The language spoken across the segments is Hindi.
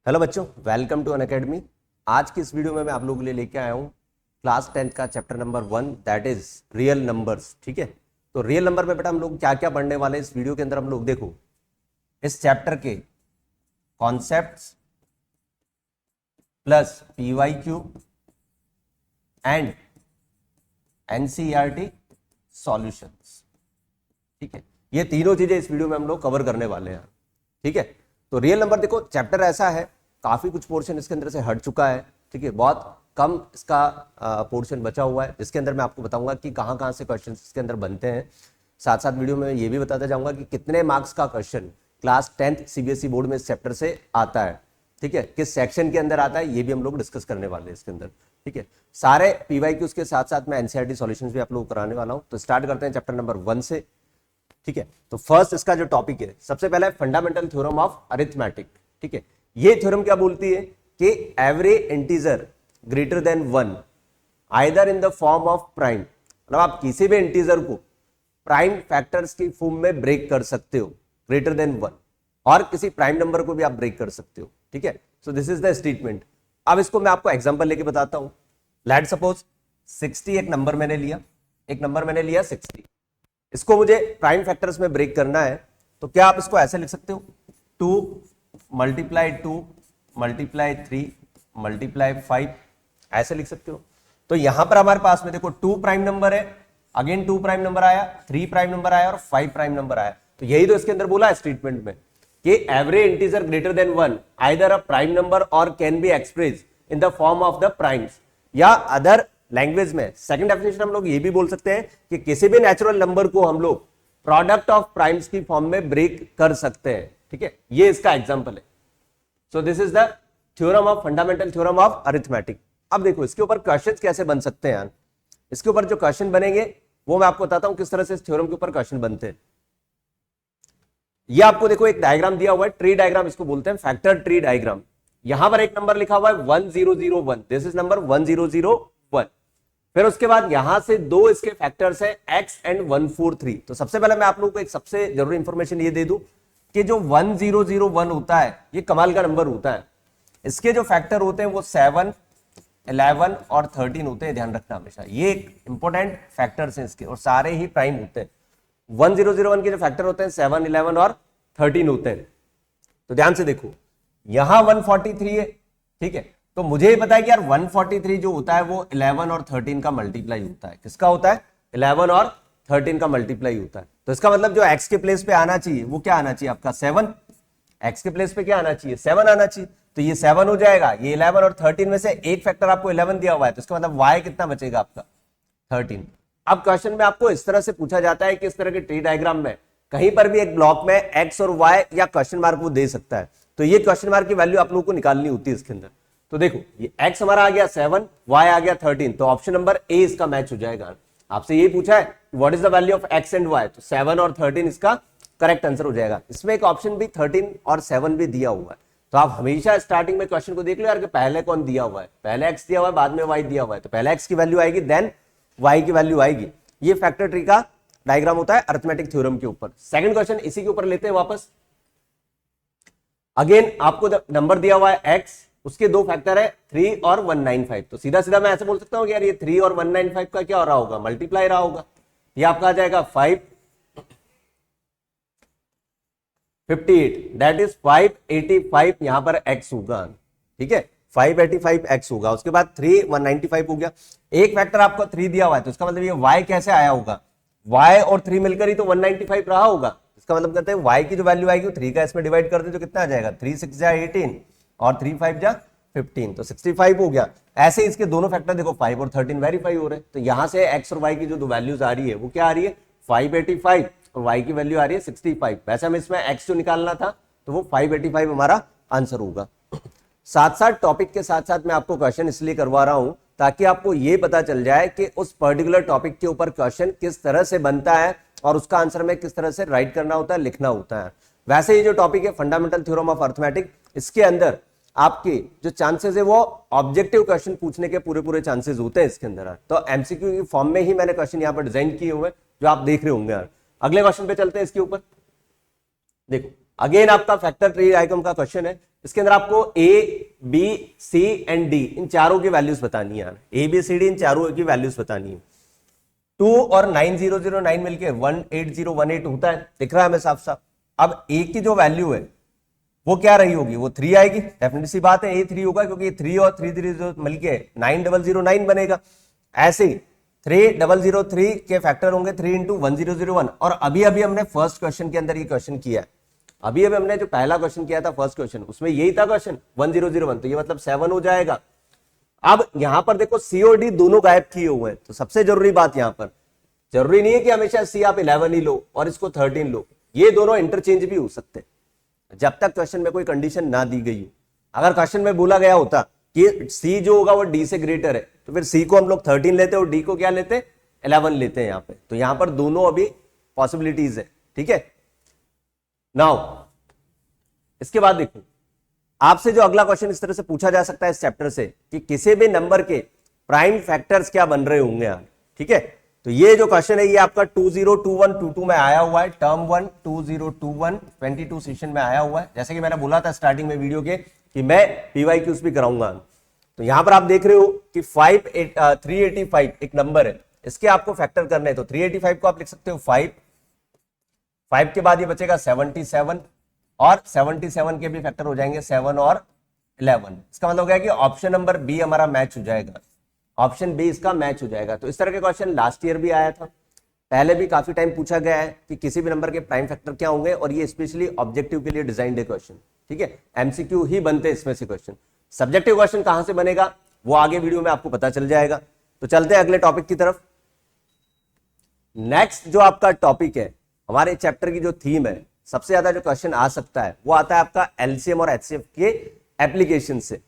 हेलो बच्चों, वेलकम टू अनअकैडमी। आज की इस वीडियो में मैं आप लोगों के लिए लेके आया हूँ क्लास 10th का chapter number 1 that is real numbers. ठीक है, तो रियल नंबर में बेटा हम लोग क्या क्या पढ़ने वाले हैं इस वीडियो के अंदर। हम लोग देखो इस चैप्टर के concepts plus PYQ and NCERT solutions. ठीक है, ये तीनों चीजें इस वीडियो में हम लोग कवर करने वाले हैं। ठीक है, तो रियल नंबर देखो चैप्टर ऐसा है, काफी कुछ पोर्शन इसके अंदर से हट चुका है। ठीक है, बहुत कम इसका पोर्शन बचा हुआ है जिसके अंदर मैं आपको बताऊंगा कि कहां कहां से क्वेश्चन इसके अंदर बनते हैं। साथ साथ वीडियो में ये भी बताता जाऊंगा कि कितने मार्क्स का question class 10th CBSE board में इस चैप्टर से आता है। ठीक है, किस सेक्शन के अंदर आता है ये भी हम लोग डिस्कस करने वाले हैं इसके अंदर। ठीक है, सारे पीवाईक्यूज के साथ साथ मैं एनसीईआरटी सॉल्यूशंस भी आप लोग कराने वाला हूं। तो स्टार्ट करते हैं चैप्टर नंबर 1 से। ठीक है, तो फर्स्ट इसका जो टॉपिक है सबसे पहला है फंडामेंटल थ्योरम ऑफ अरिथमेटिक। ठीक है, ये थ्योरम क्या बोलती है कि every integer greater than 1 either in the form of prime, मतलब आप किसी भी इंटीजर को प्राइम फैक्टर्स की फॉर्म में ब्रेक कर सकते हो ग्रेटर देन 1, और किसी प्राइम नंबर को भी आप ब्रेक कर सकते हो। ठीक है, so this is the statement. अब इसको मैं आपको एग्जांपल लेके बताता हूं। लेट सपोज 60 एक नंबर मैंने लिया 60, इसको मुझे प्राइम फैक्टर्स में ब्रेक करना है। तो क्या आप इसको ऐसे लिख सकते हो 2 मल्टीप्लाई 2 मल्टीप्लाई 3 मल्टीप्लाई 5, ऐसे लिख सकते हो। तो यहां पर हमारे पास में देखो 2 प्राइम नंबर है, अगेन 2 प्राइम नंबर आया, 3 प्राइम नंबर आया और 5 प्राइम नंबर आया। तो यही तो इसके अंदर बोला है स्टेटमेंट में कि every integer greater than 1 either a prime number और can be express in the form of the primes, या अदर लैंग्वेज में सेकंड डेफिनेशन हम लोग ये भी बोल सकते हैं कि किसी भी नेचुरल नंबर को हम लोग प्रोडक्ट ऑफ प्राइम्स की फॉर्म में ब्रेक कर सकते हैं। ठीक है, ये इसका एग्जांपल है। So this is the theorem of fundamental theorem of arithmetic. अब देखो इसके ऊपर क्वेश्चन कैसे बन सकते हैं यार। इसके ऊपर जो क्वेश्चन बनेंगे वो मैं आपको बताता हूं किस तरह से इस थ्योरम के ऊपर क्वेश्चन बनते हैं। ये आपको देखो एक डायग्राम दिया हुआ है, ट्री डायग्राम इसको बोलते हैं, फैक्टर ट्री डायग्राम। यहां पर एक नंबर लिखा हुआ है 1001, दिस इज नंबर 1001। फिर उसके बाद यहां से दो इसके फैक्टर्स है x एंड 143। तो सबसे पहले मैं आप लोगों को एक सबसे जरूरी इंफॉर्मेशन ये दे दूं कि जो 1001 होता है ये कमाल का नंबर होता है। इसके जो फैक्टर होते हैं वो 7, 11 और 13 होते हैं, ध्यान रखना हमेशा। ये एक इंपॉर्टेंट फैक्टर्स हैं इसके, और सारे ही प्राइम होते हैं। 1001 के जो फैक्टर होते हैं 7, 11 और 13 होते हैं। तो ध्यान से देखो यहां 143 है। ठीक है, तो मुझे पता है कि यार 143 जो होता है वो 11 और 13 का मल्टीप्लाई होता है। किसका होता है? 11 और 13 का मल्टीप्लाई होता है। तो इसका मतलब जो x के प्लेस पे आना चाहिए वो क्या आना चाहिए आपका? 7। x के प्लेस पे क्या आना चाहिए? 7 आना चाहिए। तो ये 7 हो जाएगा। ये 11 और 13 में से एक फैक्टर आपको 11 दिया हुआ है, तो इसका मतलब y कितना बचेगा आपका? 13। अब क्वेश्चन में आपको इस तरह से पूछा जाता है कि इस तरह के ट्री डायग्राम में कहीं पर भी एक ब्लॉक में x और y या क्वेश्चन मार्क वो दे सकता है। तो ये क्वेश्चन मार्क की वैल्यू आप लोगों को निकालनी होती है इसके अंदर। तो देखो ये x हमारा आ गया 7, y आ गया 13, तो ऑप्शन नंबर ए इसका मैच हो जाएगा। आपसे ये पूछा है what is the value of x and y, तो 7 और 13 इसका करेक्ट आंसर हो जाएगा। इसमें एक ऑप्शन भी 13 और 7 भी दिया हुआ है। तो आप हमेशा स्टार्टिंग में क्वेश्चन को देख लो यार कि पहले कौन दिया हुआ है। पहले x दिया हुआ है, बाद में y दिया हुआ है, तो पहले x की वैल्यू आएगी देन y की वैल्यू आएगी। ये फैक्टर ट्री का डायग्राम होता है अरिथमेटिक थ्योरम के ऊपर। सेकंड क्वेश्चन इसी के ऊपर लेते हैं वापस। अगेन आपको नंबर दिया हुआ है x, उसके दो फैक्टर है 3 और 195। तो सीधा सीधा मैं ऐसे बोल सकता हूं कि यार ये 3 और 195 का क्या हो रहा होगा? मल्टीप्लाई रहा होगा। ये आपका आ जाएगा 558, दैट इज 585 यहां पर x होगा। ठीक है, 585x होगा। उसके बाद 3 195 हो गया। एक फैक्टर आपको 3 दिया हुआ है, तो इसका मतलब ये y कैसे आया होगा? y और 3 मिलकर ही तो 195 रहा होगा। इसका मतलब कहते हैं y की जो वैल्यू आएगी 3 का इसमें डिवाइड कर दे तो कितना आ जाएगा? 3 6 जा 18 और 3 5 जा 15, तो 65 हो गया। ऐसे इसके दोनों फैक्टर देखो 5 और 13 वेरीफाई हो रहे हैं। तो यहां से x और y की जो दो वैल्यूज आ रही है वो क्या आ रही है? 585 और y की वैल्यू आ रही है 65। वैसे हमें इसमें x जो निकालना था तो वो 585 हमारा आंसर होगा। साथ साथ टॉपिक के साथ साथ मैं आपको क्वेश्चन इसलिए करवा रहा हूं ताकि आपको ये पता चल जाए कि उस पर्टिकुलर टॉपिक के ऊपर क्वेश्चन किस तरह से बनता है और उसका आंसर में किस तरह से राइट करना होता है, लिखना होता है। वैसे ही जो टॉपिक है फंडामेंटल थ्योरम ऑफ अरिथमेटिक, इसके अंदर आपके जो चांसेस है वो ऑब्जेक्टिव क्वेश्चन पूछने के पूरे पूरे चांसेस होते हैं इसके अंदर। तो एमसीक्यू की फॉर्म में ही मैंने क्वेश्चन यहाँ पर डिजाइन किए हुए जो आप देख रहे होंगे यार। अगले क्वेश्चन पे चलते हैं इसके ऊपर। देखो अगेन आपका फैक्टर ट्री डायग्राम का क्वेश्चन है इसके अंदर आपको A B C and D इन चारों की वैल्यूज बतानी है, ए बी सी डी इन चारों की वैल्यूज बतानी है। 2 और 9009 मिलके 18018 होता है, दिख रहा है हमें साफ साफ। अब ए की जो वैल्यू है वो क्या रही होगी, वो 3 आएगी, डेफिनेटली सी बात है, ए 3 होगा क्योंकि 3 और 3 मिलके 9009 बनेगा। ऐसे ही 3003 के फैक्टर होंगे 3 इंटू 1001। और अभी अभी हमने फर्स्ट क्वेश्चन के अंदर ये क्वेश्चन किया है, अभी अभी हमने जो पहला क्वेश्चन किया था फर्स्ट क्वेश्चन, उसमें यही था क्वेश्चन 1001, तो ये मतलब 7 हो जाएगा। अब यहां पर देखो सी और डी दोनों गायब किए हुए हैं, तो सबसे जरूरी बात यहां पर, जरूरी नहीं है कि हमेशा सी आप 11 ही लो और इसको 13 लो, ये दोनों इंटरचेंज भी हो सकते हैं जब तक क्वेश्चन में कोई कंडीशन ना दी गई हो। अगर क्वेश्चन में बोला गया होता कि सी जो होगा वो डी से ग्रेटर है, तो फिर सी को हम लोग 13 लेते और डी को क्या लेते, 11 लेते हैं यहाँ पे। तो यहां पर दोनों अभी पॉसिबिलिटीज है, ठीक है। नाउ इसके बाद देखो, आपसे जो अगला क्वेश्चन इस तरह से पूछा जा सकता है इस चैप्टर से कि किसी भी नंबर के प्राइम फैक्टर्स क्या बन रहे होंगे यार, ठीक है। तो ये जो क्वेश्चन है ये आपका 202122 में आया हुआ है, टर्म 1 2021-22 सेशन में आया हुआ है। जैसे कि मैंने बोला था स्टार्टिंग में वीडियो के कि मैं पीवाईक्यूज भी कराऊंगा। तो यहां पर आप देख रहे हो कि 385 एक नंबर है, इसके आपको फैक्टर करने हैं। तो 385 को आप लिख सकते हो 5 के बाद ये बचेगा 77 और 77 के भी फैक्टर हो जाएंगे 7 और 11। इसका मतलब क्या कि ऑप्शन नंबर बी हमारा मैच हो जाएगा, ऑप्शन बी इसका मैच हो जाएगा। तो इस तरह के क्वेश्चन लास्ट ईयर भी आया था, पहले भी काफी टाइम पूछा गया है कि किसी भी नंबर के प्राइम फैक्टर क्या होंगे, और ये स्पेशली ऑब्जेक्टिव के लिए डिजाइंड है क्वेश्चन, ठीक है। एमसीक्यू ही बनते हैं इसमें से क्वेश्चन, सब्जेक्टिव क्वेश्चन कहां से बनेगा वो आगे वीडियो में आपको पता चल जाएगा। तो चलते हैं अगले टॉपिक की तरफ। नेक्स्ट जो आपका टॉपिक है, हमारे चैप्टर की जो थीम है, सबसे ज्यादा जो क्वेश्चन आ सकता है वो आता है आपका एलसीएम और एचसीएफ के एप्लीकेशन से,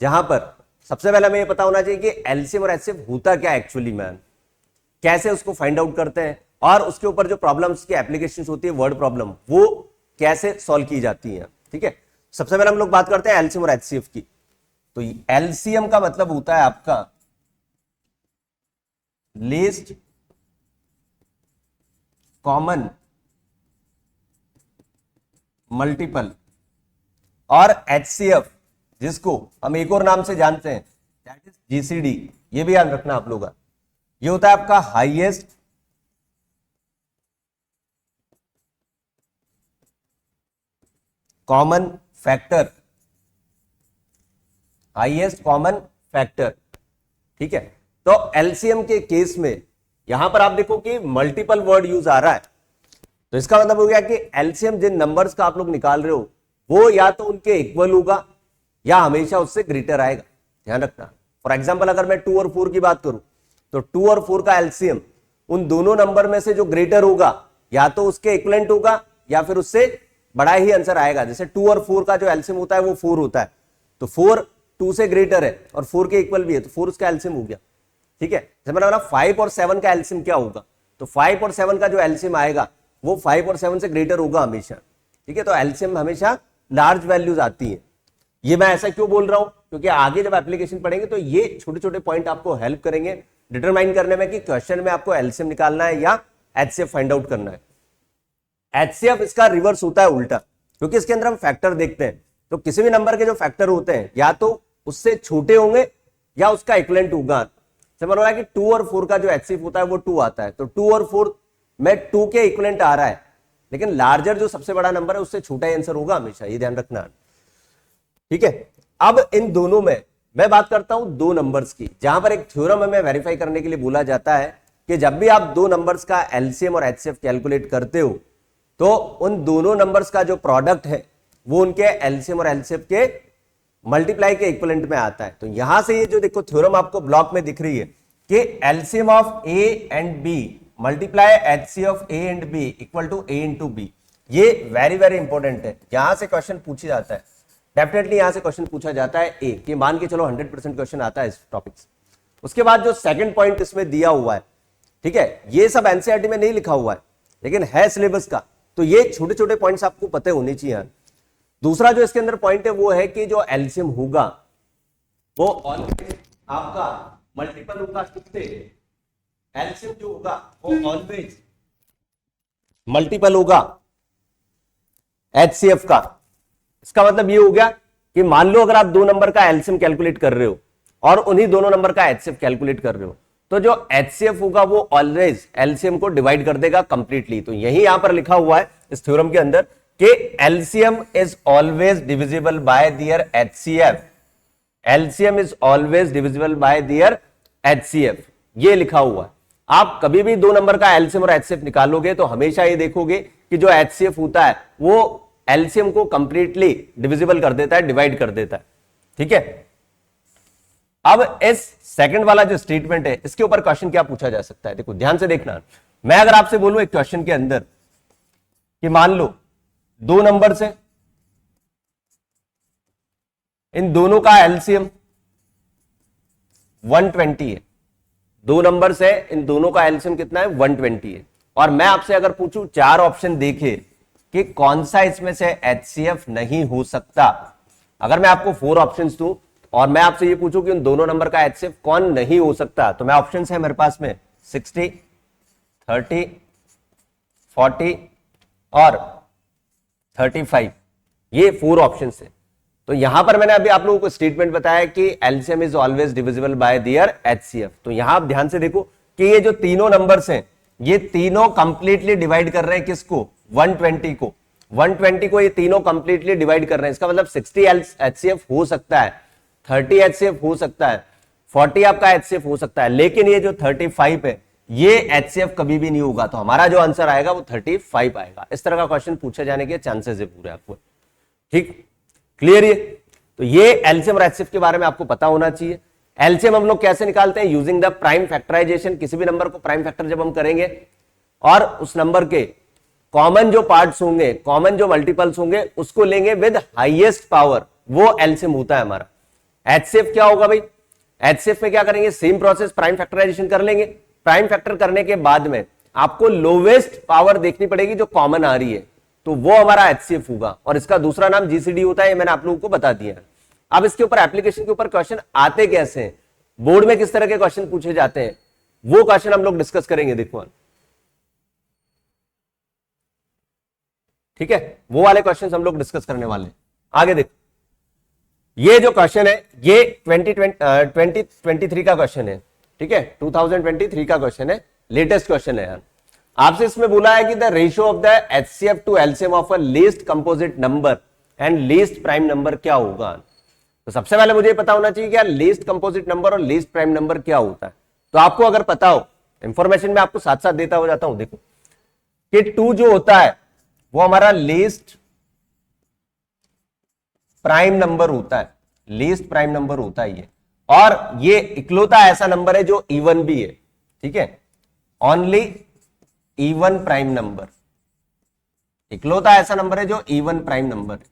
जहां पर सबसे पहले हमें ये पता होना चाहिए कि एलसीएम और एचसीएफ होता क्या एक्चुअली मैन, कैसे उसको फाइंड आउट करते हैं, और उसके ऊपर जो प्रॉब्लम्स की एप्लीकेशंस होती है वर्ड प्रॉब्लम, वो कैसे सॉल्व की जाती हैं, ठीक है। सबसे पहले हम लोग बात करते हैं एलसीएम और एचसीएफ की। तो एलसीएम का मतलब होता है आपका लीस्ट कॉमन मल्टीपल, और एचसीएफ जिसको हम एक और नाम से जानते हैं दैट इज जीसीडी, ये भी याद रखना आप लोग, ये होता है आपका highest common factor, highest common factor, ठीक है। तो एलसीएम के केस में यहां पर आप देखो कि मल्टीपल वर्ड यूज आ रहा है, तो इसका मतलब हो गया कि एलसीएम जिन नंबर्स का आप लोग निकाल रहे हो वो या तो उनके इक्वल होगा या हमेशा उससे ग्रेटर आएगा, ध्यान रखना। फॉर एग्जांपल अगर मैं 2 और 4 की बात करूं तो 2 और 4 का एलसीएम उन दोनों नंबर में से जो ग्रेटर होगा या तो उसके इक्वलेंट होगा या फिर उससे बड़ा ही आंसर आएगा। जैसे 2 और 4 का जो एलसीएम होता है वो 4 होता है, तो 4 2 से ग्रेटर है और 4 के इक्वल भी है, तो 4 उसका एलसीएम हो गया, ठीक है। जैसे मैंने बोला 5 और 7 का एलसीएम क्या होगा, तो 5 और 7 का जो एलसीएम आएगा वो 5 और 7 से ग्रेटर होगा हमेशा, ठीक है। तो एलसीएम हमेशा लार्ज वैल्यूज आती है। ये मैं ऐसा क्यों बोल रहा हूं, क्योंकि आगे जब एप्लीकेशन पढ़ेंगे तो ये छोटे छोटे पॉइंट आपको हेल्प करेंगे डिटरमाइन करने में कि क्वेश्चन में आपको एलसीएम निकालना है या एचसीएफ फाइंड आउट करना है। एचसीएफ इसका रिवर्स होता है उल्टा, क्योंकि इसके अंदर हम फैक्टर देखते हैं, तो किसी भी नंबर के जो फैक्टर होते हैं या तो उससे छोटे होंगे या उसका इक्विवेलेंट होगा। समझ रहा है कि 2 और 4 का जो एचसीएफ होता है वो 2 आता है, तो 2 और 4 में 2 के इक्विवेलेंट आ रहा है, लेकिन लार्जर जो सबसे बड़ा नंबर है उससे छोटा ही आंसर होगा हमेशा, ये ध्यान रखना, ठीक है। अब इन दोनों में मैं बात करता हूं दो नंबर्स की, जहां पर एक थ्योरम हमें वेरीफाई करने के लिए बोला जाता है कि जब भी आप दो नंबर्स का एलसीएम और एचसीएफ कैलकुलेट करते हो तो उन दोनों नंबर्स का जो प्रोडक्ट है वो उनके एलसीएम और एचसीएफ के मल्टीप्लाई के इक्विवेलेंट में आता है। तो यहां से ये जो देखो थ्योरम आपको ब्लॉक में दिख रही है कि LCM of a and b multiply HCF of a and b equal to a into b, ये वेरी वेरी इंपॉर्टेंट है। यहां से क्वेश्चन पूछा जाता है, डेफिनेटली यहां से क्वेश्चन पूछा जाता है ए, कि मान के चलो 100% क्वेश्चन आता है इस टॉपिक से। उसके बाद जो सेकंड पॉइंट इसमें दिया हुआ है, ठीक है, ये सब एनसीईआरटी में नहीं लिखा हुआ है लेकिन है सिलेबस का, तो ये छोटे छोटे पॉइंट्स आपको पता होने चाहिए। दूसरा जो इसके अंदर पॉइंट है वो है कि जो एलसीएम होगा वो ऑलवेज आपका मल्टीपल होगा कितने, एलसीएम जो होगा वो ऑलवेज मल्टीपल होगा एचसीएफ का। इसका मतलब ये हो गया कि मान लो अगर आप दो नंबर का एलसीएम कैलकुलेट कर रहे हो और उन्हीं दोनों नंबर का एचसीएफ कैलकुलेट कर रहे हो, तो जो एचसीएफ होगा वो ऑलवेज एलसीएम को डिवाइड कर देगा कंप्लीटली। तो यही यहां पर लिखा हुआ है इस थ्योरम के अंदर कि LCM is always divisible by there HCF, LCM is always divisible by there HCF, ये लिखा हुआ है। आप कभी भी दो नंबर का एलसीएम और एचसीएफ निकालोगे तो हमेशा ये देखोगे कि जो एचसीएफ होता है वो एलसीएम को कंप्लीटली डिविजिबल कर देता है, डिवाइड कर देता है। ठीक है, अब इस सेकंड वाला जो स्टेटमेंट है इसके ऊपर क्वेश्चन क्या पूछा जा सकता है, देखो ध्यान से देखना। मैं अगर आपसे बोलूं एक क्वेश्चन के अंदर कि मान लो दो नंबर से इन दोनों का एलसीएम 120 है, दो नंबर से इन दोनों का एलसीएम कितना है 120 है, और मैं आपसे अगर पूछूं चार ऑप्शन देखे कि कौन सा इसमें से एचसीएफ नहीं हो सकता, अगर मैं आपको 4 ऑप्शंस दूं और मैं आपसे ये पूछूं कि उन दोनों नंबर का एचसीएफ कौन नहीं हो सकता, तो मैं ऑप्शंस है मेरे पास में 60, 30, 40 और 35, ये 4 ऑप्शंस है। तो यहां पर मैंने अभी आप लोगों को स्टेटमेंट बताया कि LCM is always divisible by there HCF. तो यहां आप ध्यान से देखो कि ये जो तीनों नंबर्स हैं ये तीनों कंप्लीटली डिवाइड कर रहे हैं किसको, 120 को, 120 को ये तीनों कंप्लीटली डिवाइड कर रहे हैं। इसका मतलब 60 एचसीएफ हो सकता है, 30 एचसीएफ हो सकता है, 40 आपका एचसीएफ हो सकता है, लेकिन ये जो 35 है ये एचसीएफ कभी भी नहीं होगा। तो हमारा जो आंसर आएगा वो 35 आएगा। इस तरह का क्वेश्चन पूछे जाने के चांसेस है पूरे आपको। ठीक, क्लियर ये? तो ये एलसीएम और एचसीएफ के बारे में आपको पता होना चाहिए। एलसीएम हम लोग कैसे निकालते हैं, यूजिंग द प्राइम फैक्टराइजेशन। किसी भी नंबर को प्राइम फैक्टर जब हम करेंगे और उस नंबर के कॉमन जो पार्ट्स होंगे, कॉमन जो मल्टीपल्स होंगे उसको लेंगे विद हाईएस्ट पावर, वो एलसीएम होता है हमारा। एचसीएफ क्या होगा भाई, एचसीएफ में क्या करेंगे, सेम प्रोसेस प्राइम फैक्टराइजेशन कर लेंगे। प्राइम फैक्टर करने के बाद में आपको लोवेस्ट पावर देखनी पड़ेगी जो कॉमन आ रही है, तो वो हमारा एचसीएफ होगा, और इसका दूसरा नाम जीसीडी होता है, ये मैंने आप लोगों को बता दिया। अब इसके ऊपर एप्लीकेशन के ऊपर क्वेश्चन आते कैसे हैं, बोर्ड में किस तरह के क्वेश्चन पूछे जाते हैं, वो क्वेश्चन हम लोग डिस्कस करेंगे। देखो ठीक है, वो वाले क्वेश्चन हम लोग डिस्कस करने वाले हैं। आगे देखो, ये जो क्वेश्चन है ये 2023 का क्वेश्चन है। ठीक है, 2023 का क्वेश्चन है, लेटेस्ट क्वेश्चन है यार। आपसे इसमें बोला है कि the ratio of the HCF to LCM of a least composite number and least prime number क्या होगा। तो सबसे पहले मुझे पता होना चाहिए कि लीस्ट कंपोजिट नंबर और लीस्ट प्राइम नंबर क्या होता है। तो आपको अगर पता हो, इंफॉर्मेशन में आपको साथ साथ देता हो जाता हूं। देखो कि 2 जो होता है वो हमारा लीस्ट प्राइम नंबर होता है, लीस्ट प्राइम नंबर होता है ये, और ये इकलौता ऐसा नंबर है जो इवन भी है। ठीक है, ओनली इवन प्राइम नंबर, इकलौता ऐसा नंबर है जो इवन प्राइम नंबर है।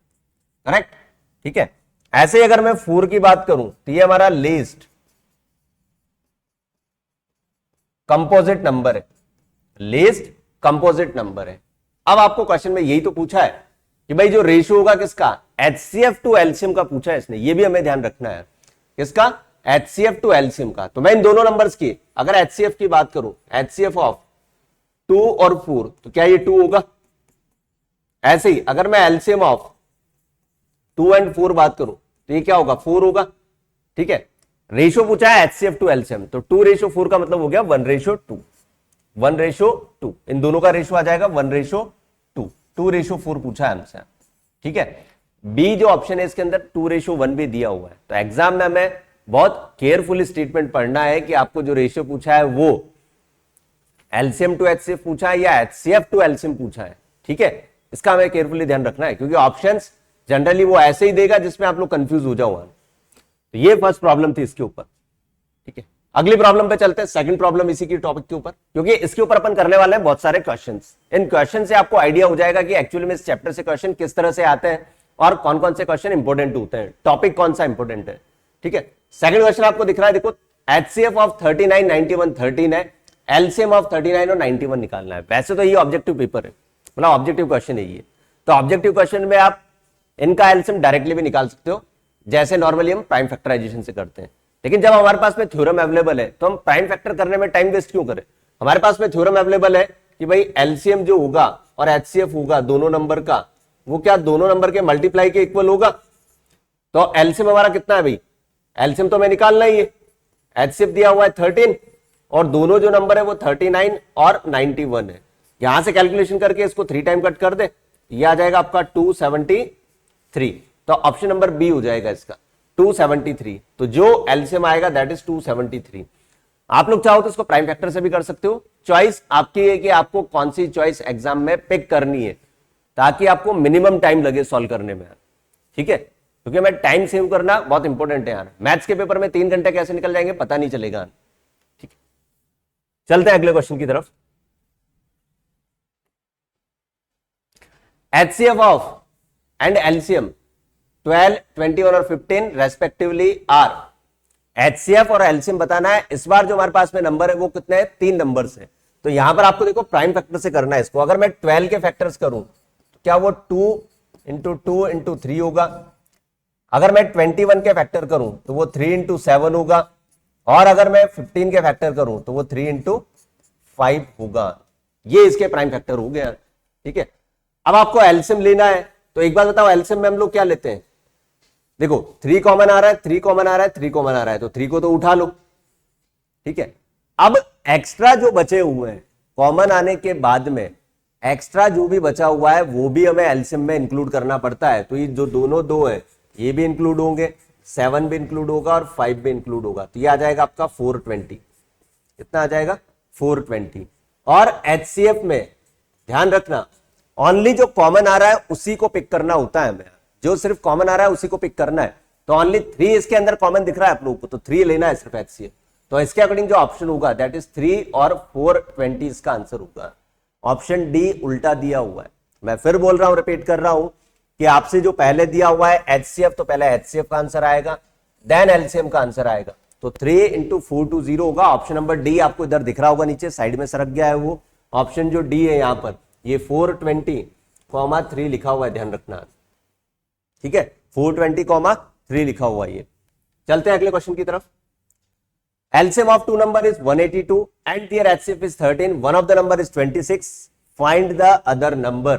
करेक्ट? ठीक है, ऐसे ही अगर मैं 4 की बात करूं तो ये हमारा लीस्ट कंपोजिट नंबर है, लीस्ट कंपोजिट नंबर है। अब आपको क्वेश्चन में यही तो पूछा है कि भाई जो रेशियो होगा किसका, एचसीएफ टू एलसीएम का पूछा है इसने, ये भी हमें ध्यान रखना है। किसका, एचसीएफ टू एलसीएम का। तो मैं इन दोनों नंबर्स की अगर एचसीएफ की बात करूं, एचसीएफ ऑफ 2 और 4, तो क्या ये 2 होगा। ऐसे ही अगर मैं एलसीएम ऑफ 2 एंड 4 बात करूं तो ये क्या होगा, 4 होगा। ठीक है, रेशियो पूछा है एचसीएफ टू एलसीएम, तो 2:4 का मतलब हो गया 1:2, 1:2। इन दोनों का रेशियो आ जाएगा 1:2, 2:4 पूछा है हमसे। ठीक है, बी जो ऑप्शन है इसके अंदर 2:1 भी दिया हुआ है। तो एग्जाम में हमें बहुत केयरफुली स्टेटमेंट पढ़ना है कि आपको जो रेशियो पूछा है वो एलसीएम टू एचसीएफ पूछा है या एचसीएफ टू एलसीएम पूछा है। ठीक है, इसका हमें केयरफुली ध्यान रखना है, क्योंकि ऑप्शंस जनरली वो ऐसे ही देगा जिसमें आप लोग कंफ्यूज हो जाओ। तो ये फर्स्ट प्रॉब्लम थी इसके ऊपर। ठीक है, अगली प्रॉब्लम पे चलते हैं, सेकंड प्रॉब्लम इसी की टॉपिक के ऊपर, क्योंकि इसके ऊपर अपन करने वाले हैं बहुत सारे क्वेश्चंस। इन क्वेश्चन से आपको आइडिया हो जाएगा कि एक्चुअली में इस चैप्टर से क्वेश्चन किस तरह से आते हैं और कौन कौन से क्वेश्चन इंपॉर्टेंट होते हैं, टॉपिक कौन सा इंपॉर्टेंट है। ठीक है, सेकंड क्वेश्चन आपको दिख रहा है, देखो एचसीएफ ऑफ 39, 91, 13 है, एलसीएम ऑफ 39 और 91 निकालना है। वैसे तो ये ऑब्जेक्टिव पेपर है, मतलब ऑब्जेक्टिव क्वेश्चन है ये। तो ऑब्जेक्टिव क्वेश्चन में आप इनका एलसीएम डायरेक्टली भी निकाल सकते हो, जैसे नॉर्मली हम प्राइम फैक्टराइजेशन से करते हैं। लेकिन जब हमारे पास में थ्योरम अवेलेबल है तो हम प्राइम फैक्टर करने में टाइम वेस्ट क्यों करें। हमारे पास में थ्योरम अवेलेबल है कि भाई एलसीएम जो होगा और एचसीएफ होगा दोनों नंबर का, वो क्या दोनों नंबर के मल्टीप्लाई के इक्वल होगा। तो एलसीएम हमारा कितना है भाई, एलसीएम तो हमें निकालना ही है। एचसीएफ दिया हुआ है 13 और दोनों जो नंबर है वो 39 और 91 है। यहां से कैलकुलेशन करके इसको 3 टाइम कट कर दे, ये आ जाएगा आपका 273। तो ऑप्शन नंबर बी हो जाएगा इसका 273। तो जो एलसीएम आएगा दैट इज 273। आप लोग चाहो तो इसको प्राइम फैक्टर से भी कर सकते हो, चॉइस आपकी है कि आपको कौन सी चॉइस एग्जाम में पिक करनी है ताकि आपको मिनिमम टाइम लगे सॉल्व करने में। ठीक है, क्योंकि मैं टाइम सेव करना बहुत इंपॉर्टेंट है यार। मैथ्स के पेपर में 3 घंटे कैसे निकल जाएंगे पता नहीं चलेगा। ठीक है, चलते हैं अगले क्वेश्चन की तरफ। HCF ऑफ एंड एलसीएम 12, 21 और 15 रेस्पेक्टिवली आर। HCF और एलसीएम बताना है। इस बार जो हमारे पास में नंबर है वो कितने हैं, 3 नंबर है। तो यहां पर आपको देखो प्राइम फैक्टर से करना है इसको। अगर मैं 12 के फैक्टर्स करूं तो क्या वो 2 इंटू 2 इंटू 3 होगा। अगर मैं 21 के फैक्टर करूं तो वो 3 इंटू 7 होगा। और अगर मैं 15 के फैक्टर करूं तो वो 3 इंटू 5 होगा। ये इसके प्राइम फैक्टर हो गया। ठीक है, अब आपको एलसीएम लेना है। तो एक बात बताओ, एलसीएम में हम लोग क्या लेते हैं, देखो 3 कॉमन आ रहा है, 3 कॉमन आ रहा है, 3 कॉमन आ रहा है, तो 3 को तो उठा लो। ठीक है, अब एक्स्ट्रा जो बचे हुए हैं कॉमन आने के बाद में, एक्स्ट्रा जो भी बचा हुआ है वो भी हमें एलसीएम में इंक्लूड करना पड़ता है। तो ये जो दोनों 2 है ये भी इंक्लूड होंगे, 7 भी इंक्लूड होगा और 5 भी इंक्लूड होगा। तो ये आ जाएगा आपका 420। कितना आ जाएगा, 420। और एचसीएफ में ध्यान रखना ओनली जो कॉमन आ रहा है उसी को पिक करना होता है। हमें जो सिर्फ कॉमन आ रहा है उसी को पिक करना है। तो ओनली 3 इसके अंदर कॉमन दिख रहा है आप लोगों को, तो 3 लेना है सिर्फ एचसीएफ। तो इसके अकॉर्डिंग जो ऑप्शन होगा दैट इज 3 और 420 इसका आंसर होगा। ऑप्शन डी उल्टा दिया हुआ है। मैं फिर बोल रहा हूं, रिपीट कर रहा हूं कि आपसे जो पहले दिया हुआ है एचसीएफ, तो पहले एचसीएफ का आंसर आएगा, देन एलसीएम का आंसर आएगा। तो 3 इंटू 420 होगा। ऑप्शन नंबर डी आपको इधर दिख रहा होगा, नीचे साइड में सरक गया है वो। ऑप्शन जो डी है यहां पर ये 420,3 लिखा हुआ है, ध्यान रखना। ठीक है, 420,3 लिखा हुआ है ये। चलते हैं अगले क्वेश्चन की तरफ। LCM of two number is 182 and their HCF is 13. One of the number is 26. Find the other number.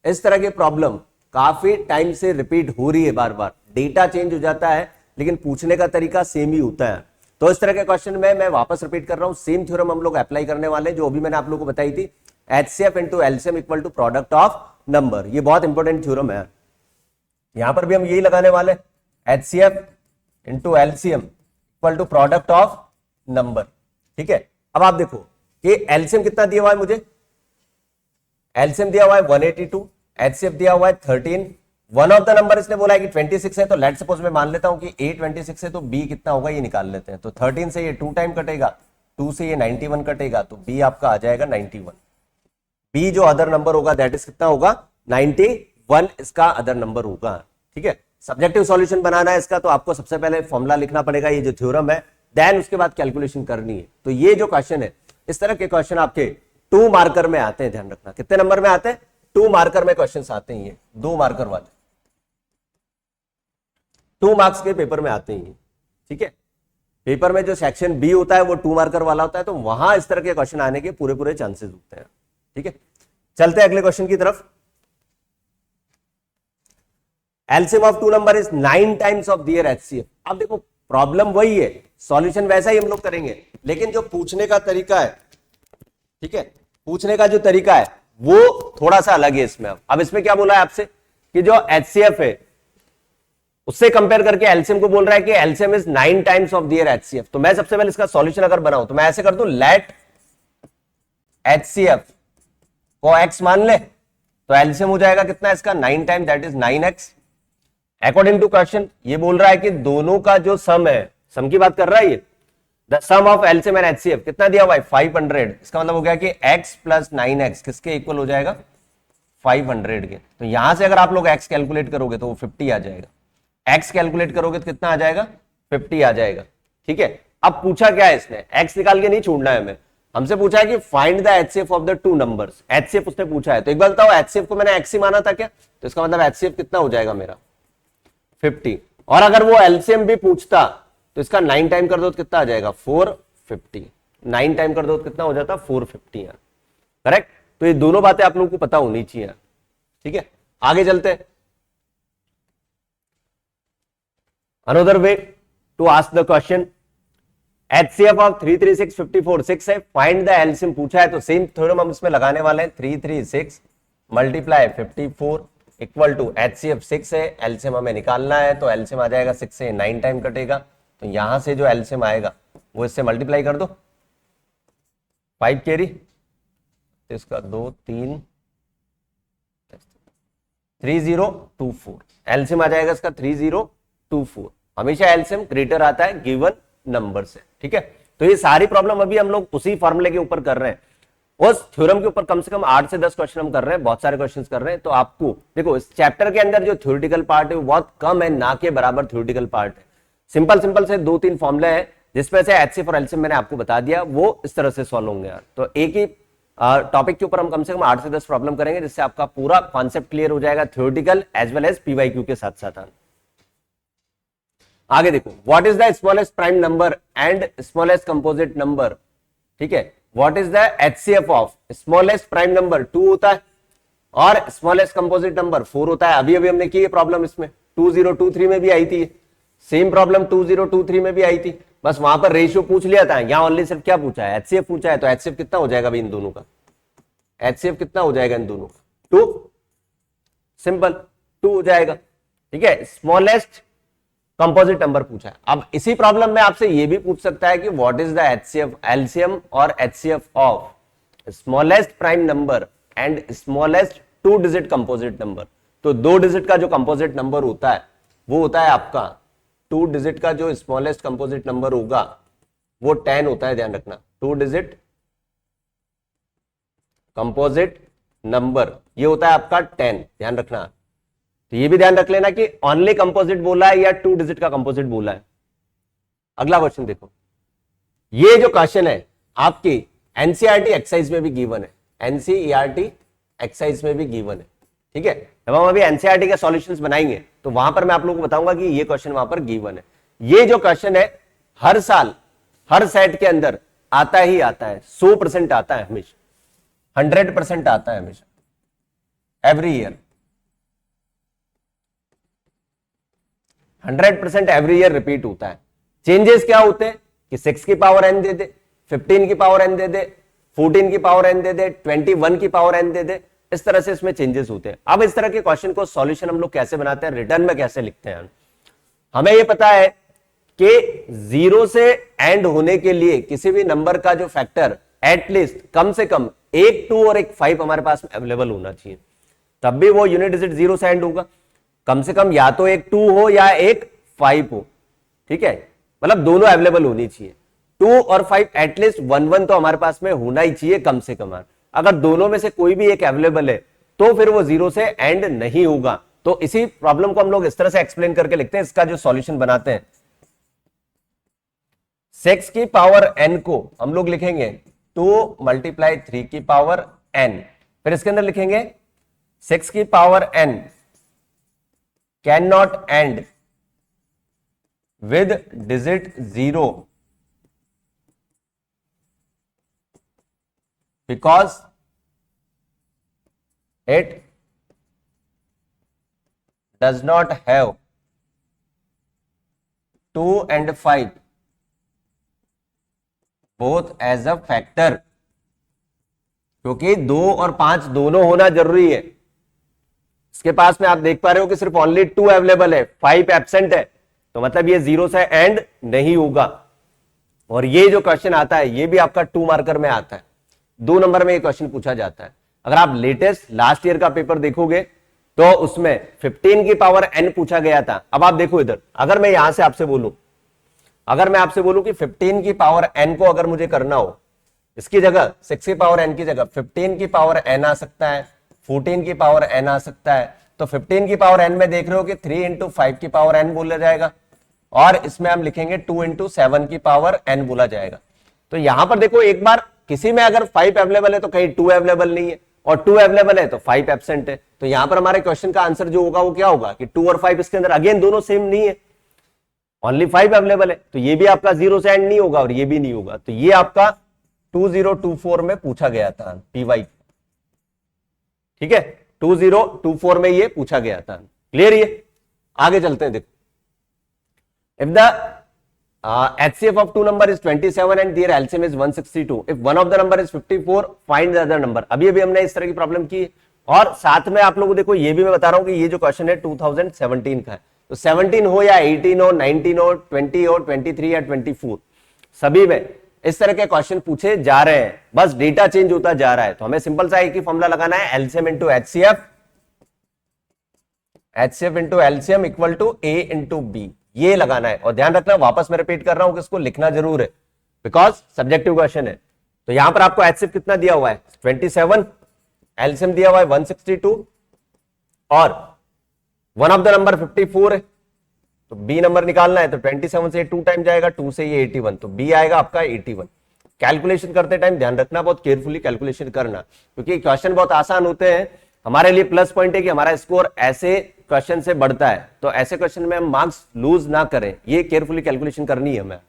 इस तरह की प्रॉब्लम काफी टाइम से रिपीट हो रही है, बार बार डेटा चेंज हो जाता है लेकिन पूछने का तरीका सेम ही होता है। तो इस तरह के क्वेश्चन में मैं वापस रिपीट कर रहा हूं, सेम थ्योरम हम लोग अप्लाई करने वाले जो अभी मैंने आप लोगों को बताई थी, HCF into LCM equal to product of number. ये बहुत इंपॉर्टेंट थ्योरम है, यहां पर भी हम यही लगाने वाले, HCF into LCM equal to product of number. ठीक है, अब आप देखो कि एलसीएम कितना दिया हुआ है मुझे, एलसीएम दिया हुआ है 182, एचसीएफ दिया हुआ है 13। वन ऑफ द नंबर इसने बोला है कि 26 है, तो लेट सपोज मैं मान लेता हूं कि A 26 है, तो B कितना होगा ये निकाल लेते हैं। तो 13 से ये 2 टाइम कटेगा, 2 से ये 91 कटेगा, तो B आपका आ जाएगा 91। B जो अदर नंबर होगा दैट इज कितना होगा, 91 इसका अदर नंबर होगा। ठीक है, सब्जेक्टिव सॉल्यूशन बनाना है इसका, तो आपको सबसे पहले फॉर्मूला लिखना पड़ेगा, ये जो थ्योरम है, देन उसके बाद कैलकुलेशन करनी है। तो ये जो क्वेश्चन है, इस तरह के क्वेश्चन आपके 2 मार्कर में आते हैं, ध्यान रखना। कितने नंबर में आते हैं, 2 मार्कर में क्वेश्चन आते हैं, ये 2 मार्कर वाले 2 मार्क्स के पेपर में आते हैं। ठीक है, पेपर में जो सेक्शन बी होता है वो 2 मार्कर वाला होता है, तो वहां इस तरह के क्वेश्चन आने के पूरे पूरे चांसेस होते हैं। ठीक है, चलते हैं अगले क्वेश्चन की तरफ। LCM of 2 number is 9 times of their HCF. अब देखो प्रॉब्लम वही है, सॉल्यूशन वैसा ही हम लोग करेंगे, लेकिन जो पूछने का तरीका है, ठीक है, पूछने का जो तरीका है वो थोड़ा सा अलग है इसमें। अब इसमें क्या बोला है आपसे कि जो एचसीएफ है उससे कंपेयर करके एलसीएम को बोल रहा है कि LCM is 9 times of their HCF. तो मैं सबसे पहले इसका सॉल्यूशन अगर बनाऊं तो मैं ऐसे कर दूं, लेट एचसीएफ को एक्स मान ले, तो एलसीएम हो जाएगा कितना इसका, 9 time, that is 9x। According to question ये बोल रहा है कि दोनों का जो सम है, सम की बात कर रहा है ये, the sum of LCM and HCF कितना दिया हुआ है, 500। इसका मतलब हो गया कि x प्लस 9x किसके इक्वल हो जाएगा, 500 के। तो यहां से अगर आप लोग x कैलकुलेट करोगे तो वो 50 आ जाएगा, x कैलकुलेट करोगे तो कितना आ जाएगा, 50 आ जाएगा। ठीक है, अब पूछा क्या है इसने, x निकाल के नहीं छोड़ना है हमें, हमसे पूछा है कि find the HCF of the 2 numbers. HCF उसने पूछा है, तो एक बार बताओ एचसीएफ को मैंने x ही माना था क्या, तो इसका मतलब एचसीएफ कितना हो जाएगा मेरा, 50। और अगर वो एलसीएम भी पूछता तो इसका 9 टाइम कर दो तो कितना आ जाएगा, 450। 9 टाइम कर दो तो कितना हो जाता, 450 यार, करेक्ट। तो ये दोनों बातें आप लोगों को पता होनी चाहिए। ठीक है, आगे चलते हैं। Another way to ask the question, HCF of 336 54 6 है, फाइंड द एलसीएम पूछा है, तो सेम थ्योरम हम इसमें लगाने वाले हैं। 336 मल्टीप्लाई 54 इक्वल टू HCF 6 है, एलसीएम हमें निकालना है, तो एलसीएम आ जाएगा 6 से 9 टाइम कटेगा, तो यहां से जो एलसीएम आएगा वो इससे मल्टीप्लाई कर दो, 5 कैरी, इसका 2 3 3024, एलसीएम आ जाएगा इसका 3024। हमेशा एलसीएम ग्रेटर आता है गिवन नंबर से, ठीक है। तो ये सारी प्रॉब्लम अभी हम लोग उसी फॉर्मूले के ऊपर कर रहे हैं, उस थ्योरम के ऊपर कम से कम 8 से 10 क्वेश्चन हम कर रहे हैं, बहुत सारे क्वेश्चन कर रहे हैं। तो आपको देखो इस चैप्टर के अंदर जो थ्योरेटिकल पार्ट है वो बहुत कम है, ना के बराबर थ्योरेटिकल पार्ट है। सिंपल से 2-3 फॉर्मूले हैं जिसमें से HCF और एलसीएम मैंने आपको बता दिया, वो इस तरह से सॉल्व होंगे यार। तो एक ही टॉपिक के ऊपर हम कम से कम 8 से 10 प्रॉब्लम करेंगे, जिससे आपका पूरा कॉन्सेप्ट क्लियर हो जाएगा, theoretical as well as PYQ के साथ साथ। आगे देखो, what is the smallest prime number and smallest composite number, ठीक है। What is the HCF of smallest prime number 2 होता है और स्मॉलेस्ट कंपोजिट नंबर 4 होता है। अभी हमने की ये प्रॉब्लम, इसमें 2023 में भी आई थी, सेम प्रॉब्लम 2023 में भी आई थी, बस वहां पर रेशियो पूछ लिया था, यहां ओनली सिर्फ क्या पूछा है, HCF पूछा है। तो HCF कितना हो जाएगा भाई इन दोनों का, HCF कितना हो जाएगा इन दोनों का, 2, सिंपल 2 हो जाएगा, ठीक है। स्मॉलेस्ट कंपोजिट नंबर पूछा है। अब इसी प्रॉब्लम में आपसे ये भी पूछ सकता है कि what is the HCF LCM और HCF of smallest prime number and smallest 2 digit composite number. तो 2 डिजिट का जो कंपोजिट नंबर होता है वो होता है आपका 2 डिजिट का जो स्मॉलेस्ट कंपोजिट नंबर होगा वो 10 होता है, ध्यान रखना। 2 डिजिट कंपोजिट नंबर ये होता है आपका 10, ध्यान रखना। तो ये भी ध्यान रख लेना कि ओनली कंपोजिट बोला है या 2 डिजिट का कंपोजिट बोला है। अगला क्वेश्चन देखो, ये जो क्वेश्चन है आपकी एनसीईआरटी एक्सरसाइज में भी गिवन है, एनसीईआरटी एक्सरसाइज में भी गिवन है, ठीक है। जब हम अभी एनसीईआरटी के सॉल्यूशंस बनाएंगे तो वहां पर मैं आप लोगों को बताऊंगा कि ये क्वेश्चन वहां पर गिवन है। ये जो क्वेश्चन है हर साल हर सेट के अंदर आता ही आता है, 100% आता है हमेशा, 100% आता है हमेशा, every year 100% every year repeat होता है। चेंजेस क्या होते हैं कि 6 की पावर n दे दे, 15 की पावर n दे दे, 14 की पावर n दे दे, 21 की पावर n दे दे, इस तरह से इसमें चेंजेस होते हैं। अब इस तरह के क्वेश्चन को सॉल्यूशन हम लोग कैसे बनाते हैं, रिटर्न में कैसे लिखते हैं। हमें यह पता है कि 0 से एंड होने के लिए किसी भी नंबर का जो फैक्टर एटलीस्ट कम से कम एक 2 और एक 5 हमारे पास अवेलेबल होना चाहिए, तब भी वो यूनिट डिजिट 0 से एंड होगा। कम से कम या तो एक 2 हो या एक 5 हो, ठीक है, मतलब दोनों अवेलेबल होनी चाहिए। 2 और 5 एटलीस्ट 1 तो हमारे पास में होना ही चाहिए कम से कम। अगर दोनों में से कोई भी एक अवेलेबल है तो फिर वो 0 से एंड नहीं होगा। तो इसी प्रॉब्लम को हम लोग इस तरह से एक्सप्लेन करके लिखते हैं, इसका जो सॉल्यूशन बनाते हैं। 6 की पावर n को हम लोग लिखेंगे 2 × 3 की पावर n, फिर इसके अंदर लिखेंगे 6 की power n can not end with digit 0 because it does not have 2 and 5 both as a factor, क्योंकि 2 और 5 दोनों होना जरूरी है। इसके पास में आप देख पा रहे हो कि सिर्फ ओनली 2 अवेलेबल है, 5 एब्सेंट है, तो मतलब ये 0 से एंड नहीं होगा। और ये जो क्वेश्चन आता है ये भी आपका 2 मार्कर में आता है, 2 नंबर में ये क्वेश्चन पूछा जाता है। अगर आप लेटेस्ट लास्ट ईयर का पेपर देखोगे तो उसमें 15 की पावर n पूछा गया था। अब आप देखो इधर, अगर मैं यहां से आपसे बोलूं, अगर मैं आपसे बोलूं कि 15 की पावर n को अगर मुझे करना हो, इसकी जगह 6 की पावर n की जगह 15 की पावर n आ सकता है, 14 की पावर n आ सकता है। तो 15 की पावर n में देख रहे हो कि 3 × 5 की पावर n बोला जाएगा, और इसमें हम लिखेंगे 2 × 7 की पावर n बोला जाएगा। तो यहां पर देखो, एक बार किसी में अगर 5 अवेलेबल है तो कहीं 2 अवेलेबल नहीं है, और 2 अवेलेबल है तो 5 एब्सेंट है। तो यहां पर हमारे क्वेश्चन का आंसर जो होगा वो क्या होगा कि 2 और 5 इसके अंदर अगेन दोनों सेम नहीं है, ओनली 5 अवेलेबल है, तो ये भी आपका 0 से एंड नहीं होगा और ये भी नहीं होगा। तो ये आपका 2024 में पूछा गया था PY, ठीक है, 2024 में ये पूछा गया था। क्लियर? ये आगे चलते हैं। देखो If the HCF of two number is 27 and their LCM is 162, if one of the number is 54, find the other number. अभी अभी हमने इस तरह की प्रॉब्लम की, और साथ में आप लोगों को देखो ये भी मैं बता रहा हूं कि ये जो क्वेश्चन है 2017 का है, तो 17 हो या 18 हो, 19 हो, 20 हो, 23 या 24, सभी में इस तरह के क्वेश्चन पूछे जा रहे हैं, बस डेटा चेंज होता जा रहा है। तो हमें सिंपल सा एक ही फॉर्मूला लगाना है, LCM into HCF, HCF into LCM equal to a into b, ये लगाना है। और ध्यान रखना, वापस मैं रिपीट कर रहा हूं कि इसको लिखना जरूर है, बिकॉज सब्जेक्टिव क्वेश्चन है। तो यहां पर आपको एचसीएफ कितना दिया हुआ है 27, एलसीएम दिया हुआ है 162, और वन ऑफ द नंबर 54 है, तो बी नंबर निकालना है। तो 27 से 2 टाइम जाएगा, 2 से ये 81, तो बी आएगा आपका 81। कैलकुलेशन करते टाइम ध्यान रखना, बहुत केयरफुली कैलकुलेशन करना, क्योंकि क्वेश्चन बहुत आसान होते हैं। हमारे लिए प्लस पॉइंट है कि हमारा स्कोर ऐसे क्वेश्चन से बढ़ता है, तो ऐसे क्वेश्चन में हम मार्क्स लूज ना करें, ये केयरफुली कैलकुलेशन करनी है हमें।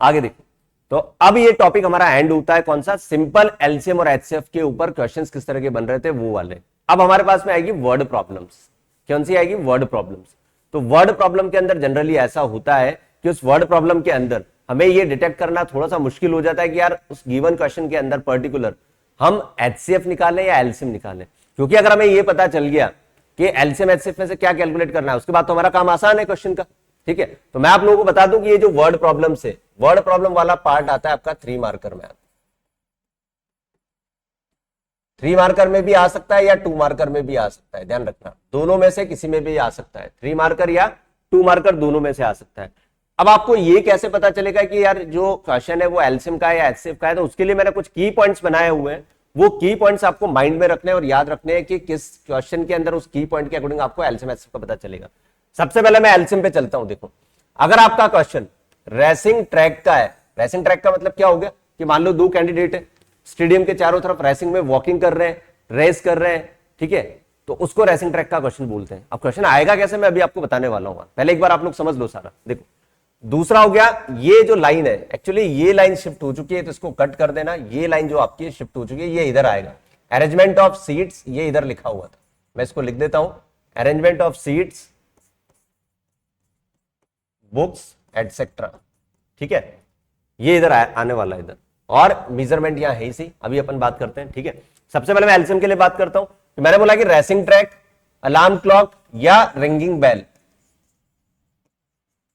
आगे देखो, तो अब ये टॉपिक हमारा एंड होता है कौन सा, सिंपल एलसीएम और एचसीएफ के ऊपर क्वेश्चंस किस तरह के बन रहे थे वो वाले। अब हमारे पास में आएगी वर्ड प्रॉब्लम्स। कौन सी आएगी, वर्ड प्रॉब्लम्स। तो वर्ड प्रॉब्लम के अंदर जनरली ऐसा होता है कि उस वर्ड प्रॉब्लम के अंदर हमें ये डिटेक्ट करना थोड़ा सा मुश्किल हो जाता है कि यार उस गिवन क्वेश्चन के अंदर पर्टिकुलर हम एचसीएफ निकालें या एलसीएम निकालें, क्योंकि अगर हमें ये पता चल गया कि एलसीएम एचसीएफ में से क्या कैलकुलेट करना है, उसके बाद तो हमारा काम आसान है क्वेश्चन का। ठीक है, तो मैं आप लोगों को बता दूं कि ये जो वर्ड प्रॉब्लम से वर्ड प्रॉब्लम वाला पार्ट आता है आपका 3 मार्कर में। 3 मार्कर में भी आ सकता है या 2 मार्कर में भी आ सकता है, ध्यान रखना, दोनों में से किसी में भी आ सकता है, 3 मार्कर या 2 मार्कर दोनों में से आ सकता है। अब आपको ये कैसे पता चलेगा कि यार जो क्वेश्चन है वो एलसीएम का है या एचसीएफ का है, तो उसके लिए मैंने कुछ की पॉइंट्स बनाए हुए हैं। वो की पॉइंट्स आपको माइंड में रखने और याद रखने हैं कि किस क्वेश्चन के अंदर उस की पॉइंट के अकॉर्डिंग आपको एलसीएम एचसीएफ का पता चलेगा। सबसे पहले मैं एलसीएम पे चलता हूं। देखो, अगर आपका क्वेश्चन रेसिंग ट्रैक का है, रेसिंग ट्रैक का मतलब क्या हो गया कि मान लो 2 कैंडिडेट है, स्टेडियम के चारों तरफ रेसिंग में वॉकिंग कर रहे हैं, रेस कर रहे हैं, ठीक है, तो उसको रेसिंग ट्रैक का क्वेश्चन बोलते हैं। अब क्वेश्चन आएगा कैसे मैं अभी आपको बताने वाला हूं, पहले एक बार आप लोग समझ लो सारा। देखो, दूसरा हो गया, ये जो लाइन है एक्चुअली ये लाइन शिफ्ट हो चुकी है, तो इसको कट कर देना। ये लाइन जो आपकी शिफ्ट हो चुकी है ये इधर आएगा, अरेंजमेंट ऑफ सीट्स ये इधर लिखा हुआ था, मैं इसको लिख देता हूं, arrangement of seats books etcetera, ठीक है, ये इधर आने वाला है इधर, और मेजरमेंट यहां है इसी, अभी अपन बात करते हैं। ठीक है, सबसे पहले मैं एलसीएम के लिए बात करता हूं। तो मैंने बोला कि रेसिंग ट्रैक, अलार्म क्लॉक या रिंगिंग बेल,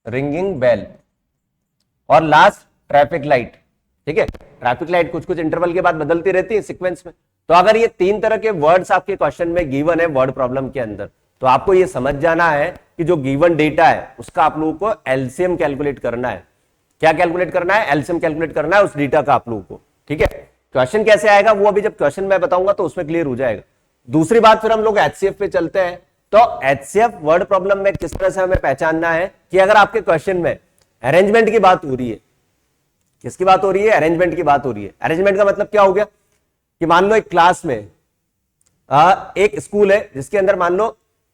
रिंगिंग बेल, और लास्ट ट्रैफिक लाइट। ठीक है, ट्रैफिक लाइट कुछ कुछ इंटरवल के बाद बदलती रहती है सीक्वेंस में। तो अगर ये 3 तरह के वर्ड्स आपके क्वेश्चन में गिवन है वर्ड प्रॉब्लम के अंदर, तो आपको ये समझ जाना है कि जो गिवन डेटा है उसका आप लोगों को एलसीएम कैलकुलेट करना है। क्या कैलकुलेट करना है, एलसीएम कैलकुलेट करना है उस डेटा का आप लोगों को। ठीक है, क्वेश्चन कैसे आएगा वो अभी जब क्वेश्चन मैं बताऊंगा तो उसमें क्लियर हो जाएगा। दूसरी बात, फिर हम लोग एचसीएफ पे चलते हैं। तो एचसीएफ वर्ड प्रॉब्लम में किस तरह से हमें पहचानना है कि अगर आपके क्वेश्चन में अरेंजमेंट की बात हो रही है, किसकी बात हो रही है, अरेंजमेंट की बात हो रही है। अरेंजमेंट का मतलब क्या हो गया कि मान लो एक क्लास में एक स्कूल है जिसके अंदर मान लो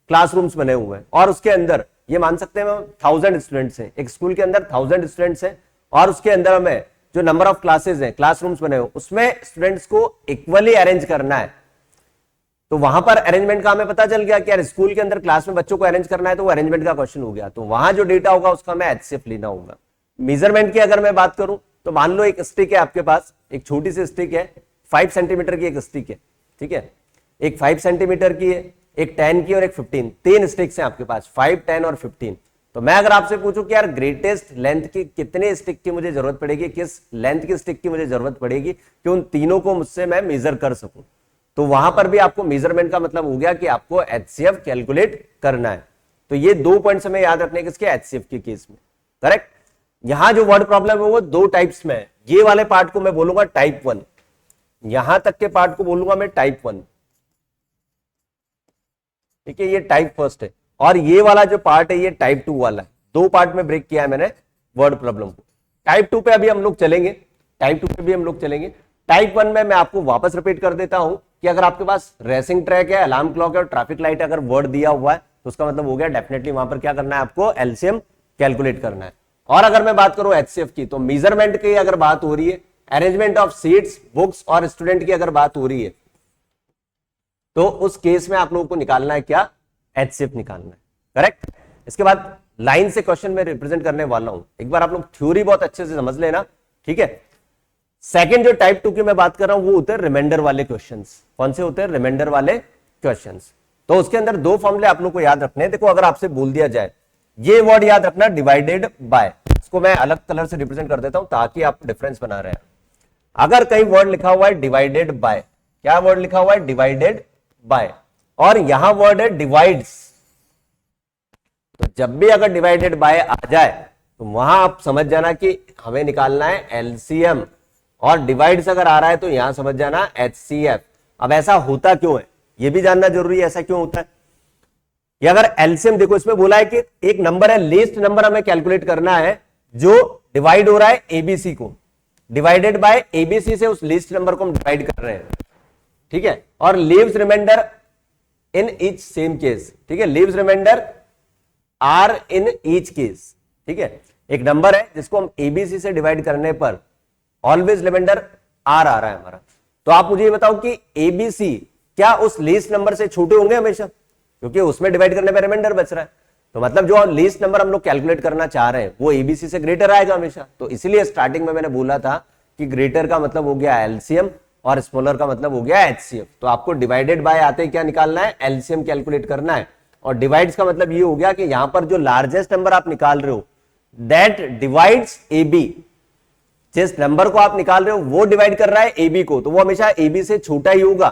क्लासरूम्स बने हुए हैं, और उसके अंदर ये मान सकते हैं 1000 स्टूडेंट्स हैं, एक स्कूल के अंदर 1000 स्टूडेंट्स हैं, और उसके अंदर हमें जो नंबर ऑफ क्लासेस हैं, क्लासरूम्स बने हुए, उसमें स्टूडेंट्स को इक्वली अरेंज करना है। तो वहां पर अरेंजमेंट का हमें पता चल गया कि यार स्कूल के अंदर क्लास में बच्चों को अरेंज करना है, तो वो अरेंजमेंट का क्वेश्चन हो गया। तो वहां जो डेटा होगा उसका हमें एचसीएफ लेना होगा। मेजरमेंट की अगर मैं बात करूं तो मान लो एक स्टिक है आपके पास, एक छोटी सी स्टिक है, 5 सेंटीमीटर की एक स्टिक है, ठीक है, एक 5 सेंटीमीटर की है, एक 10 की और एक 15, 3 स्टिक्स हैं आपके पास, 5, 10 और 15। तो मैं अगर आपसे पूछूं कि यार ग्रेटेस्ट लेंथ की कितने स्टिक की मुझे जरूरत पड़ेगी, किस लेंथ की स्टिक की मुझे जरूरत पड़ेगी कि उन तीनों को मुझसे मैं मेजर कर सकूं, तो वहां पर भी आपको मेजरमेंट का मतलब हो गया कि आपको एचसीएफ कैलकुलेट करना है। तो ये 2 पॉइंट्स हमें याद रखने किसके, एचसीएफ के केस में। करेक्ट, यहां जो वर्ड प्रॉब्लम है वो 2 टाइप्स में है। ये वाले पार्ट को मैं बोलूंगा टाइप 1, यहां तक के पार्ट को बोलूंगा मैं टाइप 1, ठीक है, ये टाइप फर्स्ट है, और ये वाला जो पार्ट है ये टाइप 2 वाला है। 2 पार्ट में ब्रेक किया है मैंने वर्ड प्रॉब्लम को। टाइप 2 पे अभी हम लोग चलेंगे, टाइप 2 पे भी हम लोग चलेंगे। टाइप 1 में मैं आपको वापस रिपीट कर देता हूं कि अगर आपके पास रेसिंग ट्रैक है, अलार्म क्लॉक है और ट्रैफिक लाइट अगर वर्ड दिया हुआ है तो उसका मतलब हो गया डेफिनेटली वहां पर क्या करना है, आपको एलसीएम कैलकुलेट करना है। और अगर मैं बात करूं एचसीएफ की, तो मेजरमेंट की अगर बात हो रही है, अरेंजमेंट ऑफ सीट्स, बुक्स और स्टूडेंट की अगर बात हो रही है, तो उस केस में आप लोगों को निकालना है क्या, एचसीएफ निकालना है। करेक्ट, इसके बाद लाइन से क्वेश्चन में रिप्रेजेंट करने वाला हूं। एक बार आप लोग थ्योरी बहुत अच्छे से समझ लेना, ठीक है। सेकंड जो टाइप 2 की मैं बात कर रहा हूं वो होते हैं रिमाइंडर वाले क्वेश्चंस। कौन से होते हैं? रिमाइंडर वाले क्वेश्चंस। तो उसके अंदर दो फॉर्मूले आप लोग को याद रखने हैं। देखो अगर आपसे बोल दिया जाए, ये वर्ड याद रखना डिवाइडेड बाय, इसको मैं अलग कलर से रिप्रेजेंट कर देता हूं ताकि आप डिफरेंस बना रहे हैं। अगर कहीं वर्ड लिखा हुआ है डिवाइडेड बाय, क्या वर्ड लिखा हुआ है? डिवाइडेड बाय, और यहां वर्ड है डिवाइड्स, तो जब भी अगर डिवाइडेड बाय आ जाए तो वहां आप समझ जाना कि हमें निकालना है एलसीएम, और डिवाइड्स अगर आ रहा है तो यहां समझ जाना एचसीएफ। अब ऐसा होता क्यों है ये भी जानना जरूरी है, ऐसा क्यों होता है। ये अगर एलसीएम, देखो इसमें बोला है कि एक नंबर है, लीस्ट नंबर हमें कैलकुलेट करना है जो डिवाइड हो रहा है एबीसी को, डिवाइडेड बाय एबीसी से उस लीस्ट नंबर को हम डिवाइड कर रहे हैं, ठीक है। और leaves remainder in each same case, ठीक है, leaves remainder are in each case, ठीक है। एक नंबर है जिसको हम एबीसी से डिवाइड करने पर ऑलवेज रिमाइंडर आर आ रहा है हमारा। तो आप मुझे ये बताओ कि एबीसी क्या उस लीस्ट नंबर से छोटे होंगे हमेशा, क्योंकि उसमें डिवाइड करने पर रिमाइंडर बच रहा है, तो मतलब जो लीस्ट नंबर हम लोग कैलकुलेट करना चाह रहे हैं वो एबीसी से ग्रेटर आएगा हमेशा। तो इसीलिए स्टार्टिंग में मैंने बोला था कि ग्रेटर का मतलब हो गया एलसीएम और स्मॉलर का मतलब हो गया एचसीएफ। तो आपको डिवाइडेड बाय आते ही क्या निकालना है? एलसीएम कैलकुलेट करना है, और डिवाइड्स का मतलब ये हो गया कि यहां पर जो लार्जेस्ट नंबर आप निकाल रहे हो दैट डिवाइड्स एबी, जिस नंबर को आप निकाल रहे हो वो डिवाइड कर रहा है एबी को, तो वो हमेशा एबी से छोटा ही होगा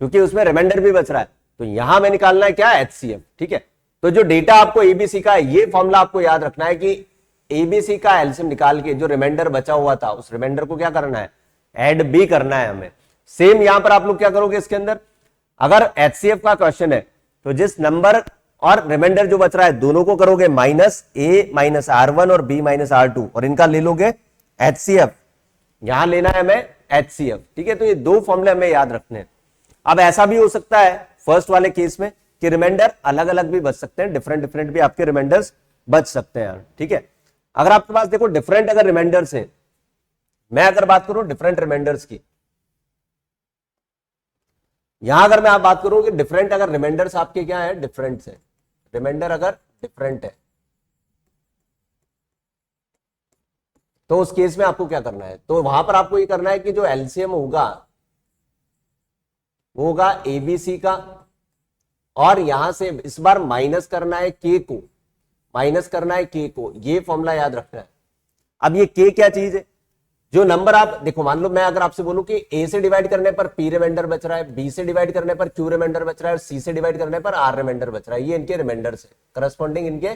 क्योंकि उसमें रिमाइंडर भी बच रहा है। तो यहां में निकालना है क्या? एचसीएफ, ठीक है। तो जो डेटा आपको एबीसी का है, ये फॉर्मूला आपको याद रखना है कि एबीसी का एलसीएम निकाल के जो रिमाइंडर बचा हुआ था उस रिमाइंडर को क्या करना है? ऐड भी करना है हमें। सेम यहां पर आप लोग क्या करोगे इसके अंदर, अगर एचसीएफ का क्वेश्चन है तो जिस नंबर और रिमाइंडर जो बच रहा है दोनों को करोगे माइनस ए माइनस R1 और बी माइनस R2, और इनका ले लोगे एचसीएफ, यहां लेना है हमें एचसीएफ, ठीक है। तो ये दो फॉर्मूले हमें याद रखने हैं। अब ऐसा भी हो सकता है फर्स्ट वाले केस में कि रिमाइंडर अलग अलग भी बच सकते हैं, डिफरेंट डिफरेंट भी आपके रिमाइंडर्स बच सकते हैं, ठीक है। अगर आपके पास देखो डिफरेंट अगर रिमाइंडर्स हैं, मैं अगर बात करूं डिफरेंट रिमाइंडर्स की, यहां अगर मैं आप बात करूं कि डिफरेंट अगर रिमाइंडर्स आपके क्या है? डिफरेंट है, रिमाइंडर अगर डिफरेंट है तो उस केस में आपको क्या करना है? तो वहां पर आपको ये करना है कि जो एलसीएम होगा वो होगा एबीसी का, और यहां से इस बार माइनस करना है के को, माइनस करना है के को, ये फॉर्मूला याद रखना है। अब ये के क्या चीज है? जो नंबर आप देखो, मान लो मैं अगर आपसे बोलूं कि ए से डिवाइड करने पर पी रिमाइंडर बच रहा है, बी से डिवाइड करने पर क्यू रिमाइंडर बच रहा है, और सी से डिवाइड करने पर आर रिमाइंडर बच रहा है, ये इनके रिमाइंडर से करस्पॉन्डिंग इनके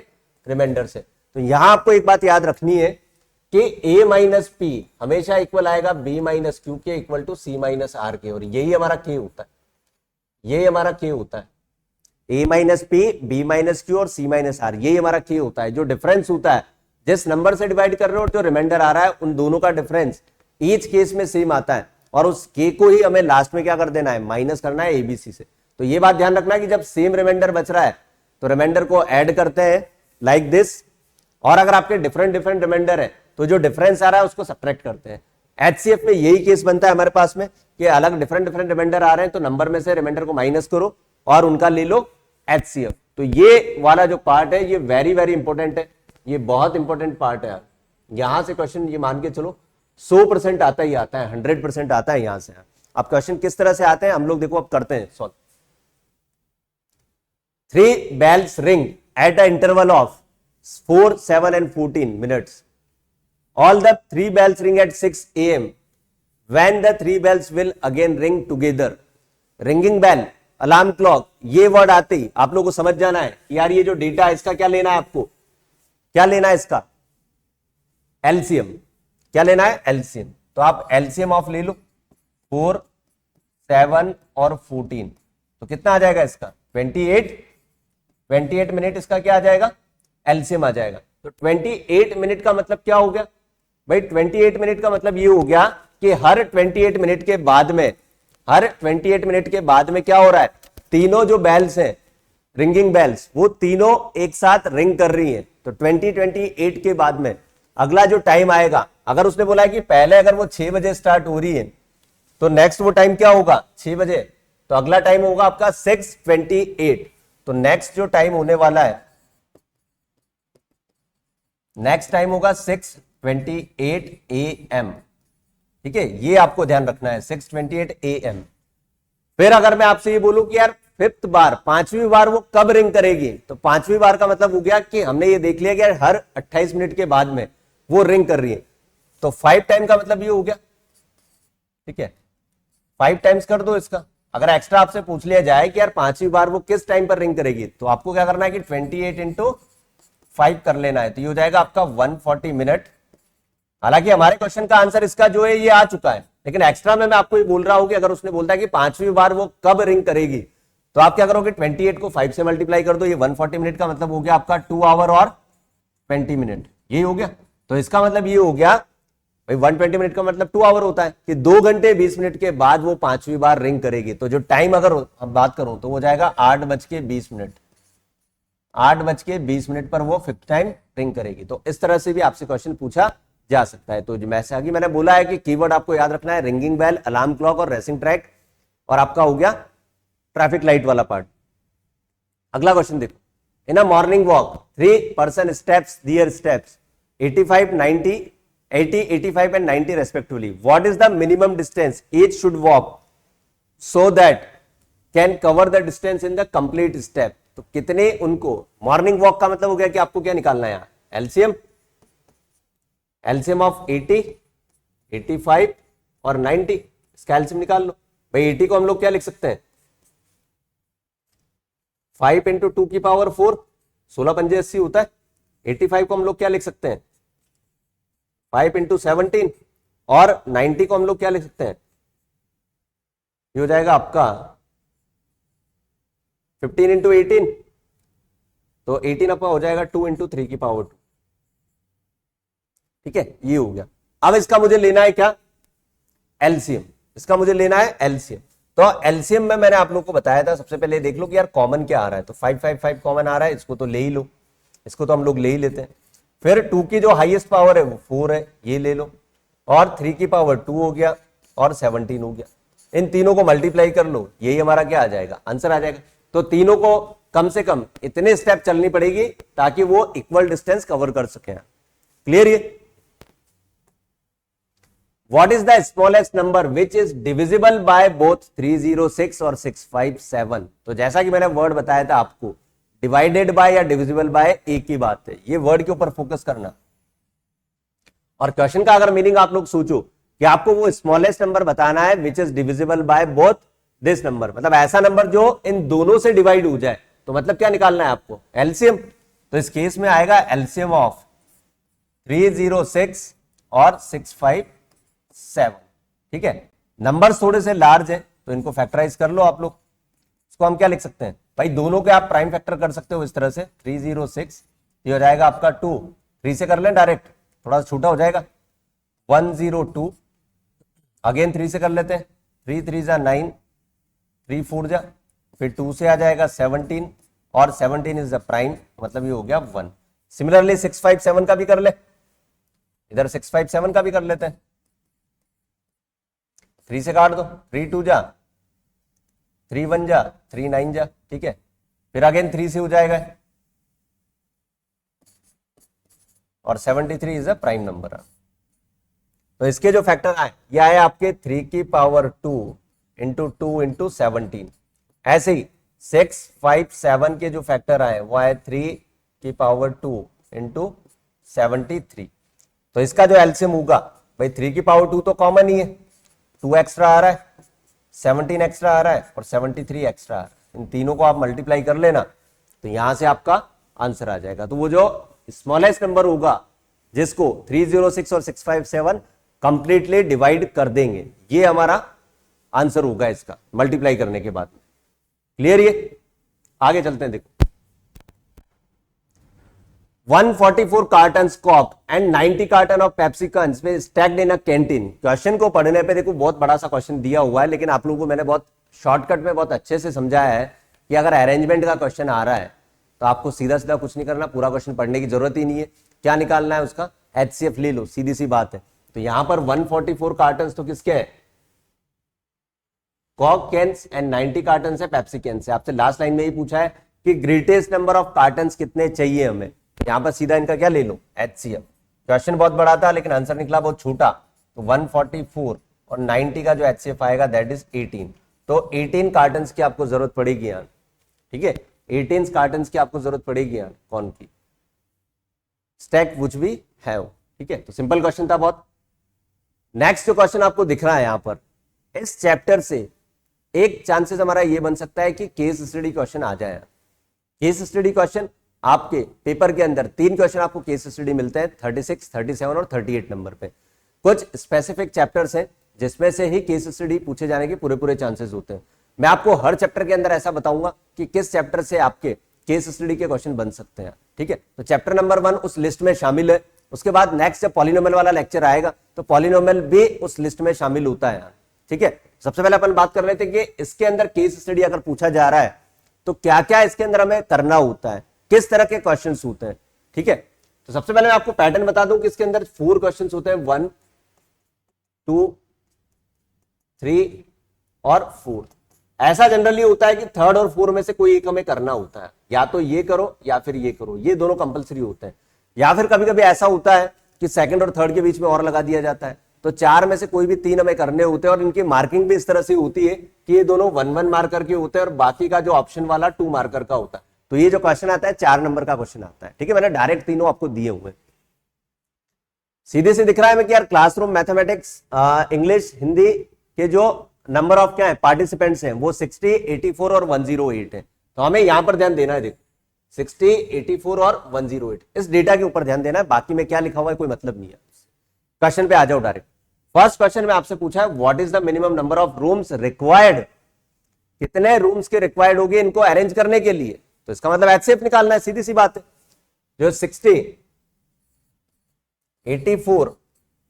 रिमाइंडर से। तो यहां आपको एक बात याद रखनी है कि ए माइनस पी हमेशा इक्वल आएगा बी माइनस क्यू के equal to c minus r के, और यही हमारा के होता है, यही हमारा के होता है। A minus P, B minus Q और सी माइनस आर, यही हमारा के होता है। जो डिफरेंस होता है जिस नंबर से डिवाइड कर रहे हो और जो रिमाइंडर आ रहा है उन दोनों का डिफरेंस ईच केस में सेम आता है, और उस के को ही हमें लास्ट में क्या कर देना है? माइनस करना है एबीसी से। तो ये बात ध्यान रखना है कि जब सेम रिमाइंडर बच रहा है तो रिमाइंडर को ऐड करते हैं लाइक दिस, और अगर आपके डिफरेंट डिफरेंट रिमाइंडर है तो जो डिफरेंस आ रहा है उसको सब्ट्रैक्ट करते हैं। एचसीएफ में यही केस बनता है हमारे पास में कि अलग डिफरेंट डिफरेंट रिमाइंडर आ रहे हैं तो नंबर में से रिमाइंडर को माइनस करो और उनका ले लो एचसीएफ। तो ये वाला जो पार्ट है ये वेरी वेरी इंपॉर्टेंट है, ये बहुत इंपॉर्टेंट पार्ट है। यहां से क्वेश्चन ये मान के चलो 100% आता ही आता है, 100% आता है यहां से। अब क्वेश्चन किस तरह से आते हैं हम लोग देखो अब करते हैं solve. 3 bells ring at an interval of 4, 7 and 14 minutes. All the 3 bells ring at 6 a.m. When the 3 bells will again ring together. Ringing bell, alarm clock, ये वर्ड आते ही आप लोगों को समझ जाना है यार ये जो डेटा है इसका क्या लेना है आपको, क्या लेना है इसका? एलसीएम। क्या लेना है? एलसीएम। तो आप एलसीएम ऑफ ले लो 4, 7 और 14, तो कितना आ जाएगा इसका? 28 मिनट इसका क्या आ जाएगा? एलसीएम आ जाएगा। तो 28 मिनट का मतलब क्या हो गया भाई? 28 मिनट का मतलब ये हो गया कि हर 28 मिनट के बाद में, हर 28 मिनट के बाद में क्या हो रहा है? तीनों जो बेल्स हैं, रिंगिंग बेल्स, वो तीनों एक साथ रिंग कर रही हैं। तो 28 के बाद में अगला जो टाइम आएगा, अगर उसने बोला है कि पहले अगर वो 6 बजे स्टार्ट हो रही है तो नेक्स्ट वो टाइम क्या होगा? 6 बजे। तो अगला टाइम होगा आपका 6:28। तो नेक्स्ट जो टाइम होने वाला है नेक्स्ट टाइम होगा 6:28 AM। ठीक है, ये आपको ध्यान रखना है, 6:28 AM। फिर अगर मैं आपसे ये बोलूं कि यार फिफ्थ बार, पांचवी बार वो कब रिंग करेगी, तो पांचवी बार का मतलब हो गया कि हमने ये देख लिया कि यार हर 28 मिनट के बाद में वो रिंग कर रही है, तो 5 टाइम का मतलब ये हो गया। ठीक है, 5 टाइम्स कर दो इसका। अगर एक्स्ट्रा आपसे पूछ लिया जाए कि यार पांचवी बार वो किस टाइम पर रिंग करेगी, तो आपको क्या करना है कि 28 इंटू 5 कर लेना है, तो ये हो जाएगा आपका 140 मिनट। हालांकि हमारे क्वेश्चन का आंसर इसका जो है ये आ चुका है, लेकिन एक्स्ट्रा में मैं आपको ये बोल रहा हूं कि अगर उसने बोलता है कि पांचवी बार वो कब रिंग करेगी, तो आप क्या करोगे, 28 को 5 से मल्टीप्लाई कर दो, ये 140 मिनट का मतलब हो गया आपका 2 आवर और 20 मिनट, यही हो गया। तो इसका मतलब ये हो गया भाई 120 मिनट का मतलब 2 आवर होता है कि 2 घंटे 20 मिनट के बाद वो पांचवी बार रिंग करेगी। तो जो टाइम अगर हम बात करूं तो वो जाएगा 8:20। 8:20 पर वो फिफ्थ टाइम रिंग करेगी। तो इस तरह से भी आपसे क्वेश्चन पूछा जा सकता है। तो मैंने बोला है कि कीवर्ड आपको याद रखना है, रिंगिंग बेल, अलार्म क्लॉक और रेसिंग ट्रैक, और आपका हो गया ट्रैफिक लाइट वाला पार्ट। अगला क्वेश्चन देखो, in a morning walk 3 person steps there steps 85, 90, 80, 85 and 90 respectively. What is the minimum distance each should walk so that can cover the distance in the complete step? तो कितने उनको, मॉर्निंग वॉक का मतलब हो गया कि आपको क्या निकालना है यहाँ, एलसीएम। एलसीएम ऑफ 80, 85 और 90, इसका एलसीएम निकाल लो भाई। 80 को हम लोग क्या लिख सकते हैं, 5 इंटू 2 की पावर 4, 16 पंजे 80 होता है। 85 को हम लोग क्या लिख सकते हैं, 5 इंटू 17, और 90 को हम लोग क्या लिख सकते हैं, ये हो जाएगा आपका 15 इंटू 18, तो 18 आपका हो जाएगा 2 इंटू 3 की पावर 2। ठीक है, ये हो गया। अब इसका मुझे लेना है क्या, एलसीएम। इसका मुझे लेना है एलसीएम। तो एलसीएम में मैंने आप लोग को बताया था, सबसे पहले देख लो कि यार कॉमन क्या आ रहा है, तो 555 कॉमन आ रहा है, इसको तो ले ही लो, इसको तो हम लोग ले ही लेते हैं। फिर 2 की जो हाईएस्ट पावर है वो 4 है, ये ले लो, और 3 की पावर 2 हो गया, और 17 हो गया। इन तीनों को मल्टीप्लाई कर लो, यही हमारा क्या आ जाएगा, आंसर आ जाएगा। तो तीनों को कम से कम इतने स्टेप चलनी पड़ेगी ताकि वो इक्वल डिस्टेंस कवर कर सके। क्लियर ये? What is the smallest number which is divisible by both 306 और 657? तो जैसा कि मैंने वर्ड बताया था आपको, डिवाइडेड बाय या डिविजिबल बाय एक ही बात है, ये वर्ड के ऊपर फोकस करना। और क्वेश्चन का अगर मीनिंग आप लोग सोचो कि आपको वो स्मॉलेस्ट नंबर बताना है which is divisible by both this number, मतलब ऐसा नंबर जो इन दोनों से डिवाइड हो जाए, तो मतलब क्या निकालना है आपको, एलसीएम। तो इस केस में आएगा एलसीएम ऑफ 306 और 657। ठीक है, नंबर थोड़े से लार्ज है तो इनको फैक्टराइज कर लो आप लोग। इसको हम क्या लिख सकते हैं भाई, दोनों के आप प्राइम फैक्टर कर सकते हो इस तरह से, 306 ये हो जाएगा आपका 2, 3 से कर लें डायरेक्ट, थोड़ा सा छोटा हो जाएगा, 102, अगेन 3 से कर लेते हैं, 3 3 जा 9, 3 4 जा, फिर 2 से आ जाएगा 17, और 17 इज द प्राइम, मतलब ये हो गया 1। सिमिलरली 657 का भी कर ले, इधर 657 का भी कर लेते हैं, 3 से काट दो, 3 2 जा, 3 1 जा, 3 9 जा। ठीक है, फिर अगेन 3 से हो जाएगा, और 73 इज अ प्राइम नंबर। तो इसके जो फैक्टर आए ये आए आपके 3 की पावर 2 इंटू 2 इंटू 17। ऐसे ही 6 5 7 के जो फैक्टर आए वो आए 3 की पावर 2 इंटू 73। तो इसका जो एलसीएम होगा भाई, 3 की पावर 2 तो कॉमन ही है, 2 एक्स्ट्रा आ रहा है, 17 एक्स्ट्रा आ रहा है, और 73 एक्स्ट्रा आ रहा है। इन तीनों को आप मल्टीप्लाई कर लेना, तो यहां से आपका आंसर आ जाएगा। तो वो जो स्मॉलेस्ट नंबर होगा जिसको 306 और 657 कंप्लीटली डिवाइड कर देंगे, ये हमारा आंसर होगा इसका मल्टीप्लाई करने के बाद। क्लियर? ये आगे चलते हैं, देखो 144 carton coke and 90 carton of Pepsi cans में stacked in a canteen. Question को पढ़ने पे देखो बहुत बड़ा सा क्वेश्चन दिया हुआ है, लेकिन आप लोगों को मैंने बहुत शॉर्टकट में बहुत अच्छे से समझाया है कि अगर अरेंजमेंट का क्वेश्चन आ रहा है तो आपको सीधा सीधा कुछ नहीं करना, पूरा क्वेश्चन पढ़ने की जरूरत ही नहीं है। क्या निकालना है उसका, एचसीएफ ले लो, सीधी सी बात है। तो यहां पर 144 कार्टन तो किसके है, कॉक कैंस, एंड 90 कार्टन है पेप्सी कैंस से। आपसे लास्ट लाइन में ही पूछा है कि ग्रेटेस्ट नंबर ऑफ कार्टन कितने चाहिए हमें, यहां पर सीधा इनका क्या ले लो, HCF। क्वेश्चन बहुत बड़ा था लेकिन आंसर निकला बहुत छोटा, तो 144 और 90 का जो HCF आएगा दैट इज 18। तो 18 कार्टन की आपको जरूरत पड़ेगी यार, ठीक है, 18 कार्टन की आपको जरूरत पड़ेगी यार, कौन की, स्टैक विच वी हैव, ठीक है। तो सिंपल क्वेश्चन था बहुत। नेक्स्ट जो क्वेश्चन आपको दिख रहा है यहां पर, इस चैप्टर से एक चांसेस हमारा ये बन सकता है कि केस स्टडी क्वेश्चन आ जाए। केस स्टडी क्वेश्चन आपके पेपर के अंदर 3 क्वेश्चन आपको केस स्टडी मिलते हैं, 36, 37 और 38 नंबर पे। कुछ स्पेसिफिक चैप्टर्स हैं जिसमें से ही केस स्टडी पूछे जाने के पूरे चांसेस होते हैं। मैं आपको हर चैप्टर के अंदर ऐसा बताऊंगा कि किस चैप्टर से आपके केस स्टडी के क्वेश्चन बन सकते हैं, ठीक है। तो चैप्टर नंबर 1 उस लिस्ट में शामिल है। उसके बाद नेक्स्ट जब पॉलिनोमियल वाला लेक्चर आएगा तो पॉलिनोमियल भी उस लिस्ट में शामिल होता है, ठीक है। सबसे पहले अपन बात कर रहे थे कि इसके अंदर केस स्टडी अगर पूछा जा रहा है तो क्या क्या इसके अंदर हमें करना होता है, किस तरह के क्वेश्चंस होते हैं, ठीक है। तो सबसे पहले मैं आपको पैटर्न बता दूं कि इसके अंदर 4 क्वेश्चंस होते हैं, 1, 2, 3 और 4। ऐसा जनरली होता है कि 3rd और 4 में से कोई एक हमें करना होता है, या तो ये करो या फिर ये करो, ये दोनों कंपलसरी होते हैं। या फिर कभी कभी ऐसा होता है कि 2nd और 3rd के बीच में और लगा दिया जाता है। तो 4 में से कोई भी 3 हमें करने होते हैं और इनकी मार्किंग भी इस तरह से होती है कि ये दोनों 1-1 मार्कर के होते हैं और बाकी का जो ऑप्शन वाला 2 मार्कर का होता है। तो ये जो क्वेश्चन आता है 4 नंबर का क्वेश्चन आता है, ठीक है। मैंने डायरेक्ट तीनों आपको दिए हुए, सीधे से दिख रहा है मैं कि यार क्लासरूम मैथमेटिक्स, इंग्लिश, हिंदी के जो नंबर ऑफ क्या है पार्टिसिपेंट्स हैं वो 60, 84 और 108 है। तो हमें यहां पर ध्यान देना है, देखो 60, 84 और 108 इस डेटा के ऊपर ध्यान देना है, बाकी में क्या लिखा हुआ है कोई मतलब नहीं है। क्वेश्चन पे आ जाओ डायरेक्ट। फर्स्ट क्वेश्चन में आपसे पूछा है what is the minimum number of rooms required, कितने रूम्स के रिक्वायर्ड होंगे इनको अरेंज करने के लिए। तो इसका मतलब HCF निकालना है, सीधी सी बात है। जो 60, 84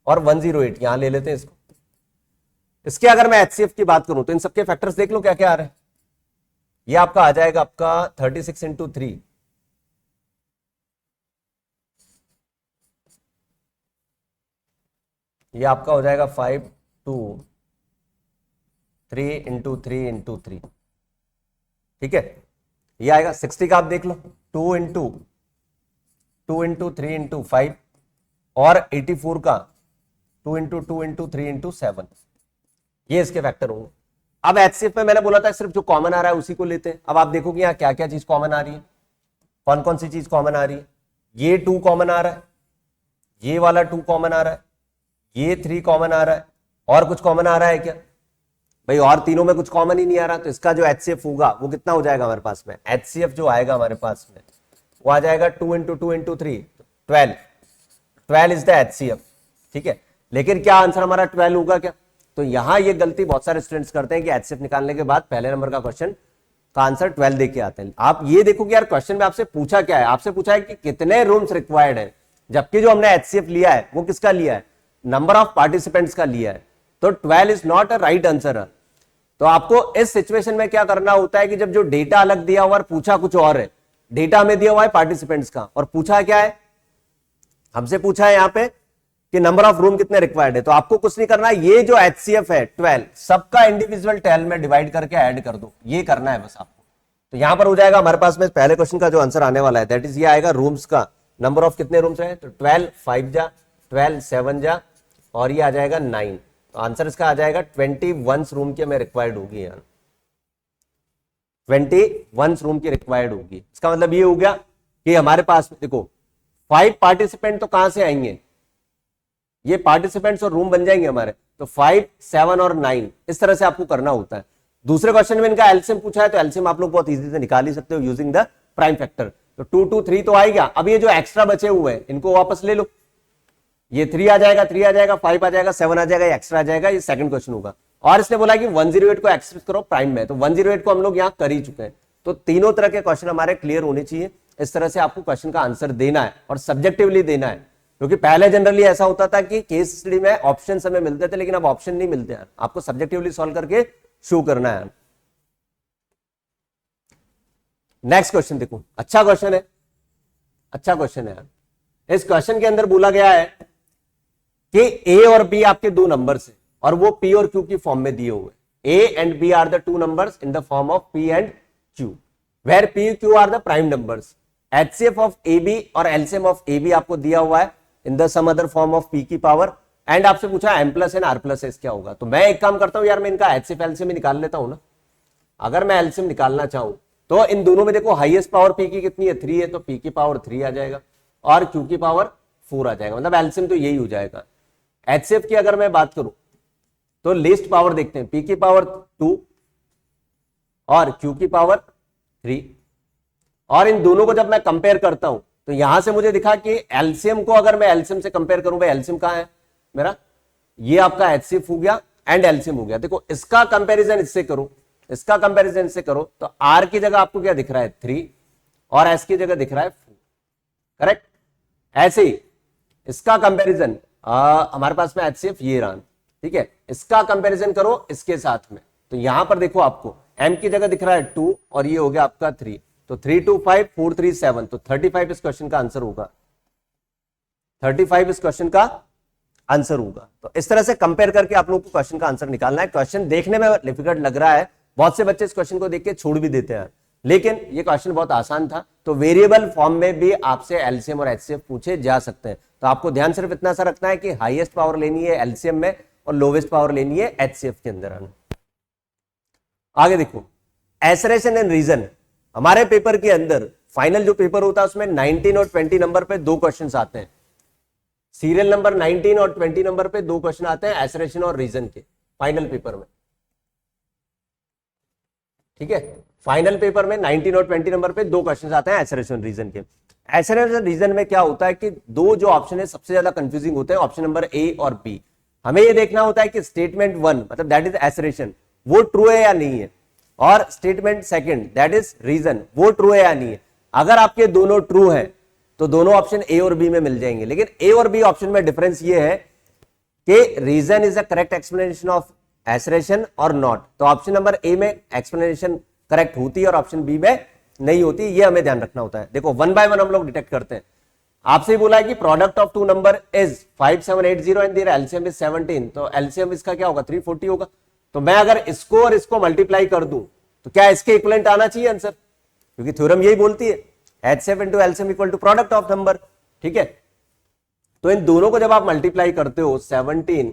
और 108 यहां ले लेते हैं इसको। इसके अगर मैं HCF की बात करूं तो इन सबके फैक्टर्स देख लो क्या क्या आ रहे हैं। ये आपका आ जाएगा आपका 36 इंटू 3, ये आपका हो जाएगा 5, 2, 3 इंटू 3 इंटू 3, ठीक है। ये आएगा 60 का आप देख लो 2 इंटू 3 इंटू 5 और 84 का 2 इंटू 2 इंटू 3 इंटू 7, ये इसके फैक्टर होंगे। अब HCF में मैंने बोला था सिर्फ जो कॉमन आ रहा है उसी को लेते हैं। अब आप देखोगे यहाँ क्या क्या चीज कॉमन आ रही है, कौन कौन सी चीज कॉमन आ रही है। ये 2 कॉमन आ रहा है, ये वाला 2 कॉमन आ रहा है, ये 3 कॉमन आ रहा है, और कुछ कॉमन आ रहा है क्या भाई? और तीनों में कुछ कॉमन ही नहीं आ रहा। तो इसका जो HCF होगा वो कितना हो जाएगा हमारे पास में, HCF जो आएगा हमारे पास में वो आ जाएगा 2 into 2 into 3, 12 is the HCF, ठीक है। लेकिन क्या आंसर हमारा 12 होगा क्या? तो यहां ये गलती बहुत सारे स्टूडेंट्स करते हैं कि HCF निकालने के बाद पहले नंबर का क्वेश्चन का आंसर 12 देके आते हैं। आप ये देखो कि यार क्वेश्चन में आपसे पूछा क्या है, आपसे पूछा है कि कितने रूम्स रिक्वायर्ड है, जबकि जो हमने HCF लिया है वो किसका लिया है, नंबर ऑफ पार्टिसिपेंट्स का लिया है। तो 12 is not a right answer. तो आपको इस सिचुएशन में क्या करना होता है कि जब जो डेटा अलग दिया हुआ है पूछा कुछ और है, डेटा में दिया हुआ है पार्टिसिपेंट्स का और पूछा क्या है, हमसे पूछा है यहाँ पे कि नंबर ऑफ रूम कितने रिक्वायर्ड है। तो आपको कुछ नहीं करना, ये जो HCF है 12 सबका इंडिविजुअल 12 में डिवाइड करके ऐड कर दो, ये करना है बस आपको। तो यहां पर हो जाएगा हमारे पास में पहले क्वेश्चन का जो आंसर आने वाला है दैट इज ये आएगा रूम्स का नंबर ऑफ कितने रूम्स है। तो 12 5 जा, 12 7 जा और ये आ जाएगा 9। तो आंसर इसका आ जाएगा 21 रूम की हमें रिक्वायर्ड होगी यार, 21 रूम की रिक्वायर्ड होगी। इसका मतलब ये हो गया कि हमारे पास देखो 5 पार्टिसिपेंट तो कहां से आएंगे, ये पार्टिसिपेंट्स और रूम बन जाएंगे हमारे। तो 5 7 और 9 इस तरह से आपको करना होता है। दूसरे क्वेश्चन में इनका एलसीएम पूछा है तो एलसीएम आप लोग बहुत इजी से निकाल ही सकते हो यूजिंग द प्राइम फैक्टर। तो 2 2 3 तो आएगा। अब ये जो एक्स्ट्रा बचे हुए हैं इनको वापस ले लो, ये 3 आ जाएगा, 3 आ जाएगा, 5 आ जाएगा, 7 आ जाएगा, ये एक्स्ट्रा आ जाएगा, ये सेकंड क्वेश्चन होगा। और इसने बोला कि 108 को एक्सप्रेस करो प्राइम में, तो 108 को हम लोग यहाँ कर ही चुके हैं। तो तीनों तरह के क्वेश्चन हमारे क्लियर होने चाहिए। इस तरह से आपको क्वेश्चन का आंसर देना है और सब्जेक्टिवली देना है, क्योंकि पहले जनरली ऐसा होता था कि केस स्टडी में ऑप्शन हमें मिलते थे लेकिन अब ऑप्शन नहीं मिलते हैं, आपको सब्जेक्टिवली सॉल्व करके शो करना है। नेक्स्ट क्वेश्चन देखो, अच्छा क्वेश्चन है, अच्छा क्वेश्चन है यार। इस क्वेश्चन के अंदर बोला गया है कि ए और बी आपके दो नंबर्स हैं और वो पी और क्यू की फॉर्म में दिए हुए। A and b are the two numbers in the form of p and q, where p q are the prime numbers. HCF of AB और LCM ऑफ AB आपको दिया हुआ है in the sum other form of P की पावर, एंड आपसे पूछा M plus n R plus s क्या होगा। तो मैं एक काम करता हूं यार, मैं इनका HCF LCM निकाल लेता हूं ना। अगर मैं LCM निकालना चाहूं तो इन दोनों में देखो हाईएस्ट पावर P की कितनी है, 3 है, तो P की पावर 3 आ जाएगा और Q की पावर 4 आ जाएगा, मतलब LCM तो यही हो जाएगा। HCF की अगर मैं बात करूं तो लीस्ट पावर देखते हैं, P की पावर 2 और Q की पावर 3, और इन दोनों को जब मैं कंपेयर करता हूं तो यहां से मुझे दिखा कि एलसीएम को अगर मैं एलसीएम से कंपेयर करूं, भाई एलसीएम कहां है मेरा, ये आपका एचसीएफ हो गया एंड एलसीएम हो गया। देखो इसका कंपैरिजन इससे करो, इसका कंपैरिजन इससे करो, तो आर की जगह आपको क्या दिख रहा है 3 और एस की जगह दिख रहा है 4, करेक्ट। ऐसे ही इसका कंपैरिजन हमारे पास में एचसीएफ ये रहा, ठीक है, इसका कंपैरिजन करो इसके साथ में, तो यहां पर देखो आपको एम की जगह दिख रहा है 2 और ये हो गया आपका 3, तो 3 2 5 4 3 7, तो 35 इस क्वेश्चन का आंसर होगा, 35 इस क्वेश्चन का आंसर होगा। तो इस तरह से कंपेयर करके आप लोगों को क्वेश्चन का आंसर निकालना है। क्वेश्चन देखने में डिफिकल्ट लग रहा है, बहुत से बच्चे इस क्वेश्चन को देख के छोड़ भी देते हैं, लेकिन ये क्वेश्चन बहुत आसान था। तो वेरिएबल फॉर्म में भी आपसे एलसीएम और एचसीएफ पूछे जा सकते हैं, तो आपको ध्यान सिर्फ इतना सा रखना है कि हाईएस्ट पावर लेनी है एलसीएम में और लोवेस्ट पावर लेनी है एचसीएफ के अंदर। आगे देखो एसरेशन एंड रीजन, हमारे पेपर के अंदर फाइनल जो पेपर होता है उसमें 19 और 20 नंबर पे 2 क्वेश्चंस आते हैं, सीरियल नंबर 19 और 20 नंबर पे 2 क्वेश्चन आते हैं एसरेशन और रीजन के फाइनल पेपर में, ठीक है। फाइनल पेपर में 19 और 20 नंबर पे 2 क्वेश्चन आते हैं एसरेशन रीजन के। एसरेशन रीजन में क्या होता है कि 2 जो ऑप्शन है सबसे ज्यादा कंफ्यूजिंग होते हैं, ऑप्शन नंबर ए और बी। हमें ये देखना होता है कि स्टेटमेंट 1 मतलब दैट इज एसरेशन वो ट्रू है या नहीं है, और statement second that is reason वो ट्रू है या नहीं है। अगर आपके दोनों ट्रू है तो दोनों ऑप्शन ए और बी में मिल जाएंगे, लेकिन ए और बी ऑप्शन में डिफरेंस ये है कि reason is a correct explanation of assertion और नॉट। तो ऑप्शन नंबर ए में एक्सप्लेनेशन करेक्ट होती है और ऑप्शन बी में नहीं होती, ये हमें ध्यान रखना होता है। देखो 1 बाय 1 हम लोग डिटेक्ट करते हैं। आपसे बोला है कि product of 2 number is 5780 and their LCM is 17, तो एलसीएम इसका क्या होगा 340 होगा। तो मैं अगर इसको और इसको मल्टीप्लाई कर दूं तो क्या इसके इक्विवेलेंट आना चाहिए आंसर, क्योंकि थ्योरम यही बोलती है HCF into LCM equal to product of number, ठीक है। तो इन दोनों को जब आप मल्टीप्लाई करते हो 17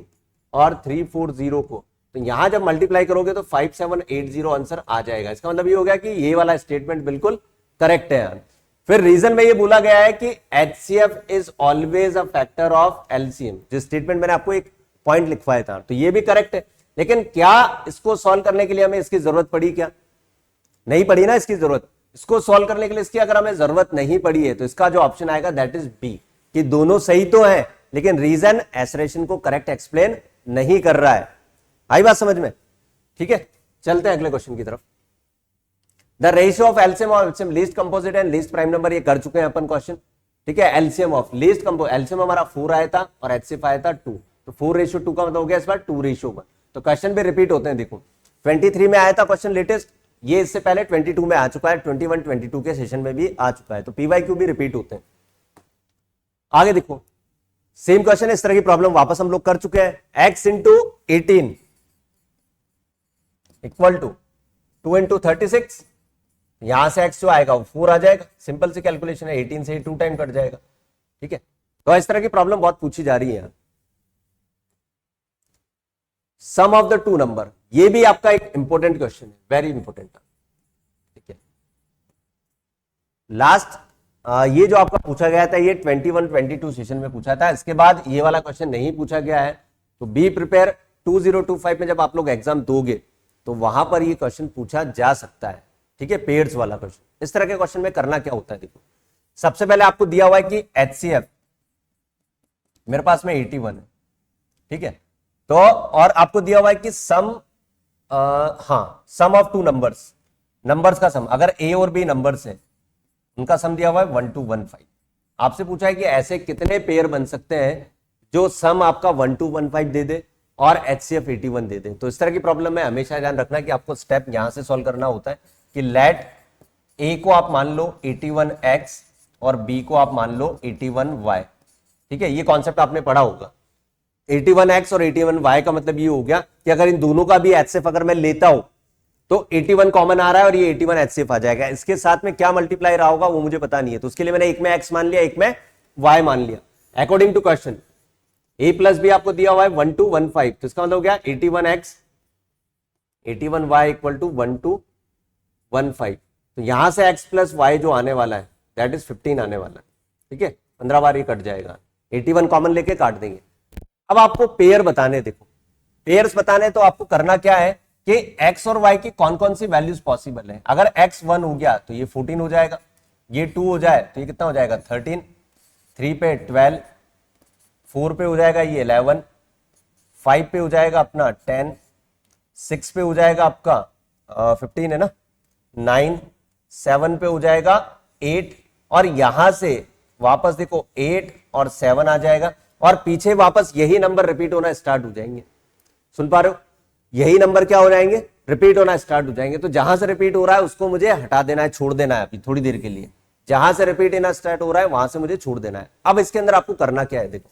और 340 को, तो यहां जब मल्टीप्लाई करोगे तो 5780 आंसर आ जाएगा। इसका मतलब ये हो गया कि ये वाला स्टेटमेंट बिल्कुल करेक्ट है यार। फिर रीजन में ये बोला गया है कि HCF is always a factor of LCM, जिस स्टेटमेंट मैंने आपको एक पॉइंट लिखवाया था, तो ये भी करेक्ट है। लेकिन क्या इसको सॉल्व करने के लिए हमें इसकी जरूरत पड़ी, क्या नहीं पड़ी ना इसकी जरूरत। इसको सॉल्व करने के लिए इसकी अगर हमें जरूरत नहीं पड़ी है तो इसका जो ऑप्शन आएगा दैट इज बी, कि दोनों सही तो है लेकिन रीजन एसरेशन को करेक्ट एक्सप्लेन नहीं कर रहा है। आई बात समझ में, ठीक है। चलते हैं अगले क्वेश्चन की तरफ। द रेशियो ऑफ एलसीएम और LCM least composite and least prime number, ये कर चुके हैं अपन क्वेश्चन, ठीक है। LCM of least composite, LCM हमारा 4 आया था और एचसीएफ आया था 2, तो 4:2 का मतलब हो गया इस बार 2:1। तो क्वेश्चन भी रिपीट होते हैं। देखो 23 में आया था क्वेश्चन लेटेस्ट, ये इससे पहले 22 में आ चुका है, 21 22 के सेशन में भी आ चुका है, तो पीवाईक्यू भी रिपीट होते हैं। आगे देखो सेम क्वेश्चन है, इस तरह की प्रॉब्लम वापस हम लोग कर चुके हैं। x into 18 equal to 2 into 36, यहां से x जो आएगा वो 4 आ जाएगा, सिंपल सी कैलकुलेशन है, 18 से 2 टाइम कट जाएगा, ठीक है। तो इस तरह की प्रॉब्लम बहुत पूछी जा रही है। सम ऑफ द 2 नंबर, ये भी आपका एक इंपॉर्टेंट क्वेश्चन है, वेरी इंपॉर्टेंट, ठीक है। लास्ट ये जो आपका पूछा गया था ये 21-22 सेशन में पूछा था, इसके बाद ये वाला क्वेश्चन नहीं पूछा गया है। तो बी प्रिपेयर 2025 में जब आप लोग एग्जाम दोगे तो वहां पर ये क्वेश्चन पूछा जा सकता है, ठीक है, पेयर्स वाला क्वेश्चन। इस तरह के क्वेश्चन में करना क्या होता है, देखो सबसे पहले आपको दिया हुआ है कि HCF मेरे पास में 81 है, ठीक है। तो और आपको दिया हुआ है कि सम ऑफ 2 नंबर्स का सम, अगर ए और बी नंबर्स है उनका सम दिया हुआ है 1 to 15। आपसे पूछा है कि ऐसे कितने पेयर बन सकते हैं जो सम आपका 1 to 15 दे दे और HCF 81 दे दे। तो इस तरह की प्रॉब्लम में हमेशा ध्यान रखना है कि आपको स्टेप यहां से सॉल्व करना होता है कि लेट ए को आप मान लो 81x और बी को आप मान लो 81y, ठीक है। ये कॉन्सेप्ट आपने पढ़ा होगा। 81x और 81y का मतलब ये हो गया कि अगर इन दोनों का भी HCF अगर मैं लेता हूं तो 81 कॉमन आ रहा है और ये 81 एचसीएफ आ जाएगा। इसके साथ में क्या मल्टीप्लाई रहा होगा वो मुझे पता नहीं है, तो उसके लिए मैंने एक में x मान लिया, एक में y मान लिया। According to question a plus b आपको दिया हुआ है 1215, तो इसका मतलब हो गया 81x 81y इक्वल टू 1215। तो यहां से x प्लस वाई जो आने वाला है दैट इज 15 आने वाला है। ठीक है, 15 बार ये कट जाएगा, 81 कॉमन लेके काट देंगे। अब आपको पेयर बताने, देखो पेयर्स बताने, तो आपको करना क्या है कि x और y की कौन कौन सी वैल्यूज पॉसिबल है। अगर x 1 हो गया तो ये 14 हो जाएगा, ये 2 हो जाए तो ये कितना हो जाएगा 13, 3 पे 12, 4 पे हो जाएगा ये 11, 5 पे हो जाएगा अपना 10, 6 पे हो जाएगा आपका 15 है ना, 9, 7 पे हो जाएगा 8, और यहां से वापस देखो 8 और 7 आ जाएगा, और पीछे वापस यही नंबर रिपीट होना स्टार्ट हो जाएंगे। सुन पा रहे हो, यही नंबर क्या हो जाएंगे, रिपीट होना स्टार्ट हो जाएंगे। तो जहां से रिपीट हो रहा है उसको मुझे हटा देना है, छोड़ देना है अभी थोड़ी देर के लिए। जहां से रिपीट होना स्टार्ट हो रहा है वहां से मुझे छोड़ देना है। अब इसके अंदर आपको करना क्या है, देखो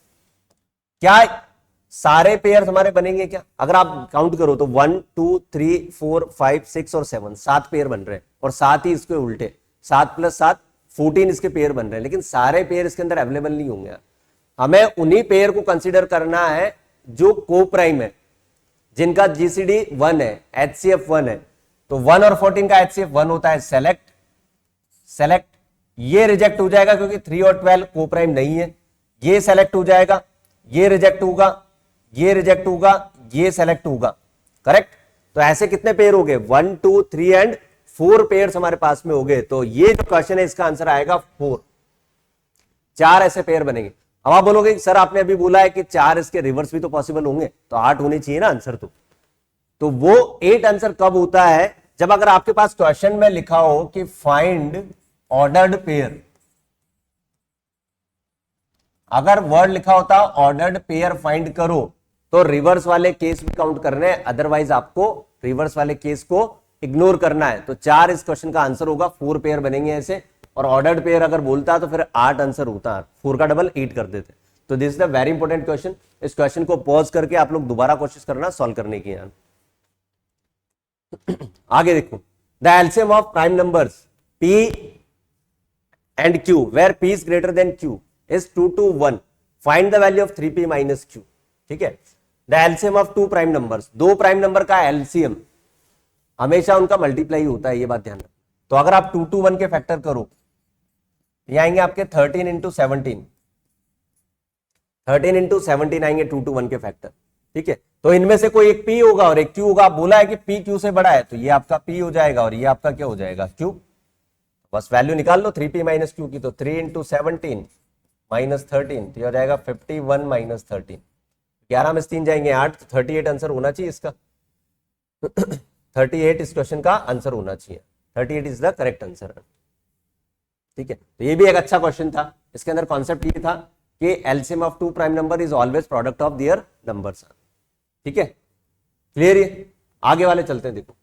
क्या सारे पेयर हमारे बनेंगे क्या? अगर आप काउंट करो तो 1 2 3 4 5 6 और 7, 7 पेयर बन रहे हैं, और साथ ही इसके उल्टे 7 + 7 14 इसके पेयर बन रहे हैं। लेकिन सारे पेयर इसके अंदर अवेलेबल नहीं होंगे, हमें उन्हीं पेयर को कंसीडर करना है जो को प्राइम है, जिनका जीसीडी 1 है, एचसीएफ 1 है। तो 1 और 14 का एचसीएफ 1 होता है, सेलेक्ट ये रिजेक्ट हो जाएगा क्योंकि 3 और 12 को प्राइम नहीं है, ये सेलेक्ट हो जाएगा, ये रिजेक्ट होगा, ये रिजेक्ट होगा, ये सेलेक्ट होगा, करेक्ट। तो ऐसे कितने पेयर हो गए 1 2 3 एंड 4 पेयर हमारे पास में हो गए। तो ये जो क्वेश्चन है इसका आंसर आएगा 4, 4 ऐसे पेयर बनेंगे। अब आप बोलोगे सर आपने अभी बोला है कि 4 इसके रिवर्स भी तो पॉसिबल होंगे, तो 8 होने चाहिए ना आंसर। तो वो 8 आंसर कब होता है, जब अगर आपके पास क्वेश्चन में लिखा हो कि फाइंड ऑर्डर्ड पेयर, अगर वर्ड लिखा होता ऑर्डर्ड पेयर फाइंड करो तो रिवर्स वाले केस भी काउंट करने हैं, अदरवाइज आपको रिवर्स वाले केस को इग्नोर करना है। तो 4 इस क्वेश्चन का आंसर होगा, 4 पेयर बनेंगे ऐसे, और ऑर्डर्ड पेयर अगर बोलता तो फिर 8 आंसर होता, 4 का डबल 8 कर देते। तो this is the very important question. इस क्वेश्चन को पॉज करके आप लोग दोबारा कोशिश करना सॉल्व करने की। यार आगे देखो, the LCM of prime numbers p and q where p is greater than q is 2 to 1, find the value of 3p minus q। ठीक है, the LCM of 2 prime numbers, 2 prime number का एलसीएम हमेशा उनका मल्टीप्लाई होता है, ये बात ध्यान रखना। तो अगर आप 2 to 1 के फैक्टर करो, ये आएंगे आपके 13 into 17, 13 into 17 आएंगे 2 to 1 के फैक्टर। ठीक है, तो इनमें से कोई एक p होगा और एक q होगा। बोला है कि p q से बड़ा है, तो ये आपका p हो जाएगा और ये आपका क्या हो जाएगा q। बस वैल्यू निकाल लो 3p माइनस q की, तो 3 into 17 माइनस 13, तो ये हो जाएगा 51 माइनस 13, 11 में 3 जाएंगे 8, तो 38 आंसर होना चाहिए इसका। 38 इस क्वेश्चन का आंसर होना चाहिए, 38 इज द करेक्ट आंसर। ठीक है, तो ये भी एक अच्छा क्वेश्चन था। इसके अंदर कॉन्सेप्ट ये था कि LCM of 2 prime number is always product of their numbers. ठीक है, क्लियर। ये आगे वाले चलते हैं, देखो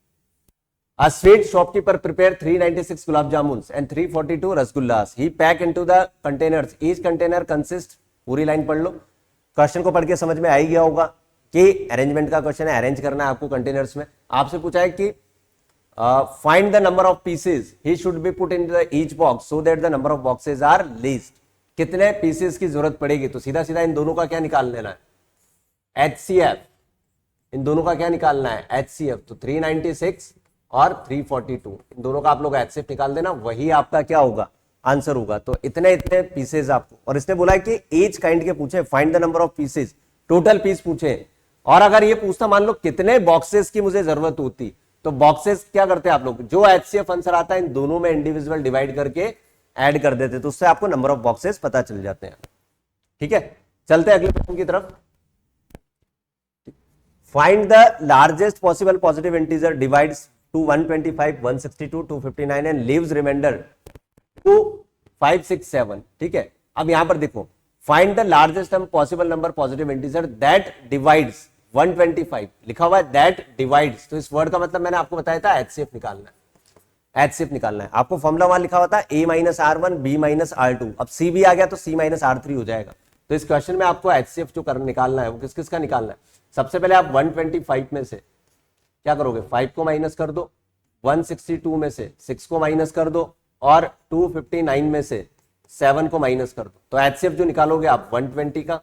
A sweet shopkeeper prepared 396 gulab jamuns and 342 rasgullas. He packed into the containers. Each container consists, पूरी लाइन पढ़ लो, क्वेश्चन को पढ़ के समझ में आ ही गया होगा कि अरेंजमेंट का क्वेश्चन है, अरेंज करना है आपको कंटेनर्स में। आपसे पूछा है कि find the number of pieces he should be put in the each box so that the number of boxes are least. कितने पीसेस की जरूरत पड़ेगी, तो सीधा सीधा इन दोनों का क्या निकाल लेना है, एचसीएफ। इन दोनों का क्या निकालना है, एचसीएफ। तो 396 और 342, इन दोनों का आप लोग एचसीएफ निकाल देना, वही आपका क्या होगा, आंसर होगा। तो इतने इतने पीसेस आपको, और इसने बोला है कि ईच काइंड के पूछे, find the number of pieces, total piece पूछे। और अगर ये पूछता मान लो कितने बॉक्सेस की मुझे जरूरत होती, तो बॉक्सेस क्या करते हैं आप लोग, जो एचसीएफ आंसर आता है इन दोनों में इंडिविजुअल डिवाइड करके ऐड कर देते, तो उससे आपको नंबर ऑफ बॉक्सेस पता चल जाते हैं। ठीक है, चलते हैं अगले क्वेश्चन की तरफ। Find the largest possible positive integer divides to 125, 162, 259 and leaves remainder to 567। ठीक है, अब यहां पर देखो, find the largest possible number positive integer that divides 125, लिखा हुआ है that divides, तो इस वर्ड का मतलब मैंने आपको बताया था एचसीएफ निकालना है, एचसीएफ निकालना है। आपको फॉर्मूला वहां लिखा हुआ था a minus R1 b minus R2, अब c भी आ गया तो c माइनस R3 हो जाएगा। तो इस क्वेश्चन में आपको एचसीएफ जो निकालना है वो किस किस का निकालना है। सबसे पहले आप 125 में से क्या करोगे, 5 को माइनस कर दो, 162 में से 6 को माइनस कर दो और 259 में से 7 को माइनस कर दो, तो एचसीएफ जो निकालोगे आप 120 का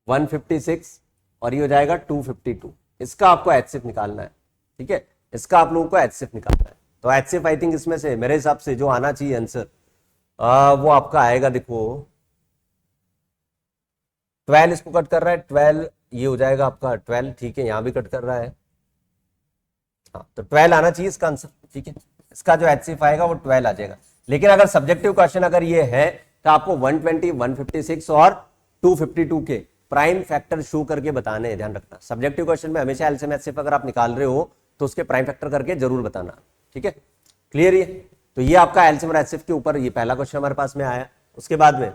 156 और ये हो जाएगा 252। इसका आपको एचसीएफ निकालना है, ठीक है, इसका आप लोगों को एचसीएफ निकालना है। तो एचसीएफ आई थिंक इसमें से मेरे हिसाब से जो आना चाहिए आंसर वो आपका आएगा, देखो 12 इसको कट कर रहा है, 12 ये हो जाएगा आपका 12, ठीक है, यहां भी कट कर रहा है, हाँ तो 12 आना चाहिए इसका आंसर, ठीक है, इसका जो एचसीएफ आएगा वो 12 आ जाएगा। लेकिन अगर सब्जेक्टिव क्वेश्चन अगर ये है तो आपको 120, 156 और 252 के प्राइम फैक्टर शो करके बताने हैं, ध्यान रखना। सब्जेक्टिव क्वेश्चन में हमेशा एलसीएम एचसीएफ अगर आप निकाल रहे हो तो उसके प्राइम फैक्टर करके जरूर बताना, ठीक है, क्लियर ये। तो ये आपका एलसीएम और एचसीएफ के ऊपर ये पहला क्वेश्चन हमारे पास में आया। उसके बाद में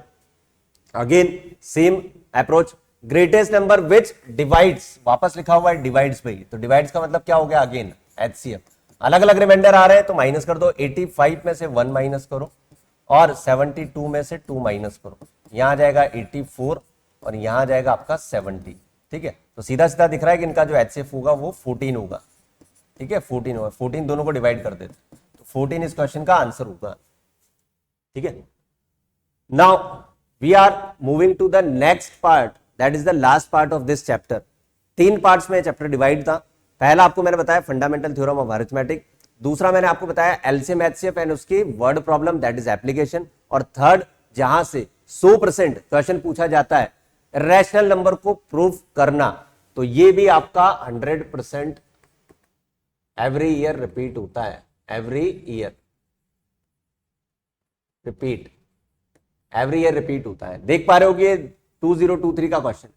again same approach, greatest number which divides, वापस लिखा हुआ है डिवाइड्स पे, तो डिवाइड्स का मतलब क्या हो गया, अगेन एचसीएफ, अलग अलग रिमाइंडर आ रहे हैं तो माइनस कर दो, 85 में से 1 माइनस करो और 72 में से 2 माइनस करो, यहां आ जाएगा 84 और यहां आ जाएगा आपका 70, ठीक है। तो सीधा सीधा दिख रहा है कि इनका जो एचसीएफ होगा वो 14 होगा, ठीक है, 14 होगा, 14 दोनों को डिवाइड कर देते, तो 14 इस क्वेश्चन का आंसर होगा, ठीक है। Now we are moving to the next part, that is the last part of this chapter. 3 parts में चैप्टर डिवाइड था। पहला आपको मैंने बताया फंडामेंटल थ्योरम ऑफ अरिथमेटिक, दूसरा मैंने आपको बताया एलसीएम एचसीएफ एंड उसकी word problem that is application, और थर्ड जहां से 100% क्वेश्चन पूछा जाता है रैशनल नंबर को प्रूफ करना, तो ये भी आपका 100% एवरी ईयर रिपीट होता है, every year repeat, every year repeat होता है। देख पा रहे हो कि 2023 का क्वेश्चन।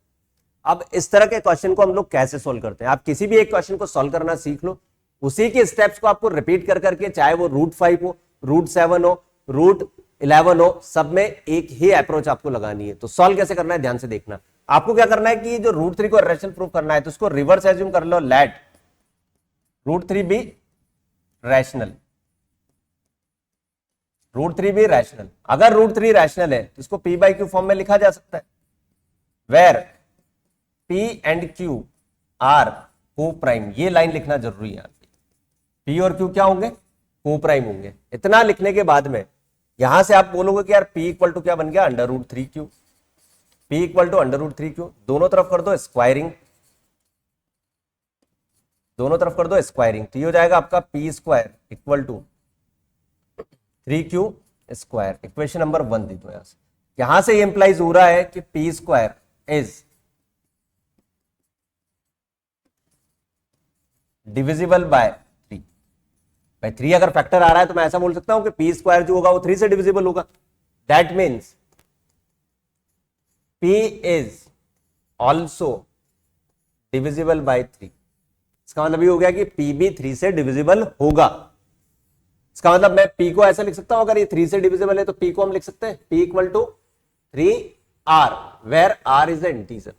अब इस तरह के क्वेश्चन को हम लोग कैसे सॉल्व करते हैं, आप किसी भी एक क्वेश्चन को सॉल्व करना सीख लो, उसी के स्टेप्स को आपको रिपीट कर करके, चाहे वो √5 हो, √7 हो, √11 हो, सब में एक ही अप्रोच आपको लगानी है। तो सॉल्व कैसे करना है ध्यान से देखना। आपको क्या करना है कि जो √3 को रैशनल प्रूफ करना है तो उसको रिवर्स एज्यूम कर लो, लेट √3 बी रैशनल, √3 भी रैशनल। अगर √3 रैशनल है तो इसको p/q फॉर्म में लिखा जा सकता है, where p and q are coprime, ये लाइन लिखना जरूरी है। p और q क्या होंगे, को प्राइम होंगे। इतना लिखने के बाद में यहां से आप बोलोगे कि यार p इक्वल टू क्या बन गया, √3q, p equal to √3q, दोनों तरफ कर दो स्क्वायरिंग, दोनों तरफ कर दो स्क्वायरिंग, तो ये हो जाएगा आपका p² equal to 3q square. Equation number 1 दी, तो यहां से ये इंप्लाइज हो रहा है कि p² इज डिविजिबल बाय 3। भाई 3 अगर फैक्टर आ रहा है तो मैं ऐसा बोल सकता हूं कि p² जो होगा वो 3 से डिविजिबल होगा। That means p is also divisible by 3। इसका मतलब ये हो गया कि p भी 3 से डिविजिबल होगा। इसका मतलब मैं p को ऐसा लिख सकता हूं, अगर ये 3 से डिविजिबल है तो p को हम लिख सकते हैं p equal to 3r, where r is the integer,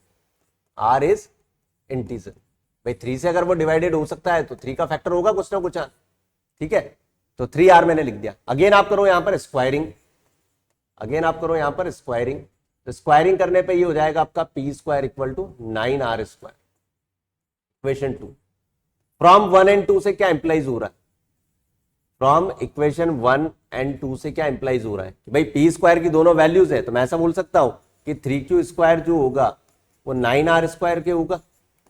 r is integer. भाई 3 से अगर वो डिवाइडेड हो सकता है तो 3 का फैक्टर होगा कुछ ना कुछ, ठीक है, तो 3r मैंने लिख दिया। अगेन आप करो यहां पर स्क्वायरिंग, अगेन आप करो यहां पर स्क्वायरिंग, तो स्क्वायरिंग करने पे ये हो जाएगा आपका p² equal to 9r²। Equation 2 from 1 and 2 से क्या इंप्लाइज हो रहा है, फ्रॉम इक्वेशन 1 एंड 2 से क्या इंप्लाइज हो रहा है कि भाई p² की दोनों वैल्यूज है, तो मैं ऐसा बोल सकता हूं कि 3q² जो होगा वो 9r² के होगा।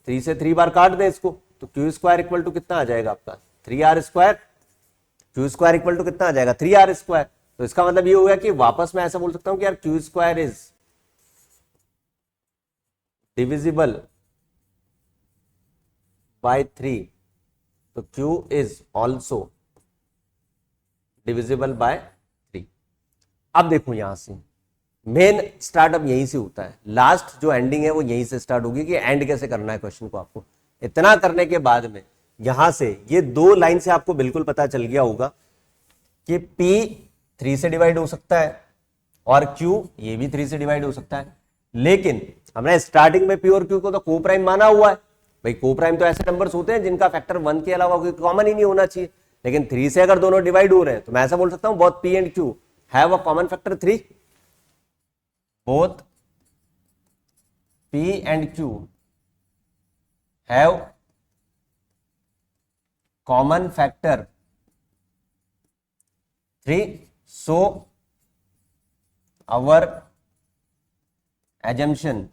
3 से 3 बार काट दें इसको, तो q² इक्वल टू कितना आ जाएगा आपका 3r², q² इक्वल टू कितना आ जाएगा 3r²। तो इसका मतलब ये हो गया कि वापस मैं ऐसा बोल सकता हूं कि यार q² इज डिविजिबल बाय 3, तो q is also divisible by 3। अब देखो यहां से मेन स्टार्टअप यहीं से होता है, लास्ट जो एंडिंग है वो यहीं से स्टार्ट होगी कि एंड कैसे करना है क्वेश्चन को। आपको इतना करने के बाद में यहां से ये 2 लाइन से आपको बिल्कुल पता चल गया होगा कि p 3 से डिवाइड हो सकता है और q ये भी 3 से डिवाइड हो सकता है। लेकिन हमने स्टार्टिंग में p और q को तो को प्राइम माना हुआ है। भाई को प्राइम तो ऐसे नंबर्स होते हैं जिनका फैक्टर 1 के अलावा कोई कॉमन ही नहीं होना चाहिए, लेकिन 3 से अगर दोनों डिवाइड हो रहे हैं तो मैं ऐसा बोल सकता हूं both p and q have a common factor 3, both p and q have common factor 3, so our assumption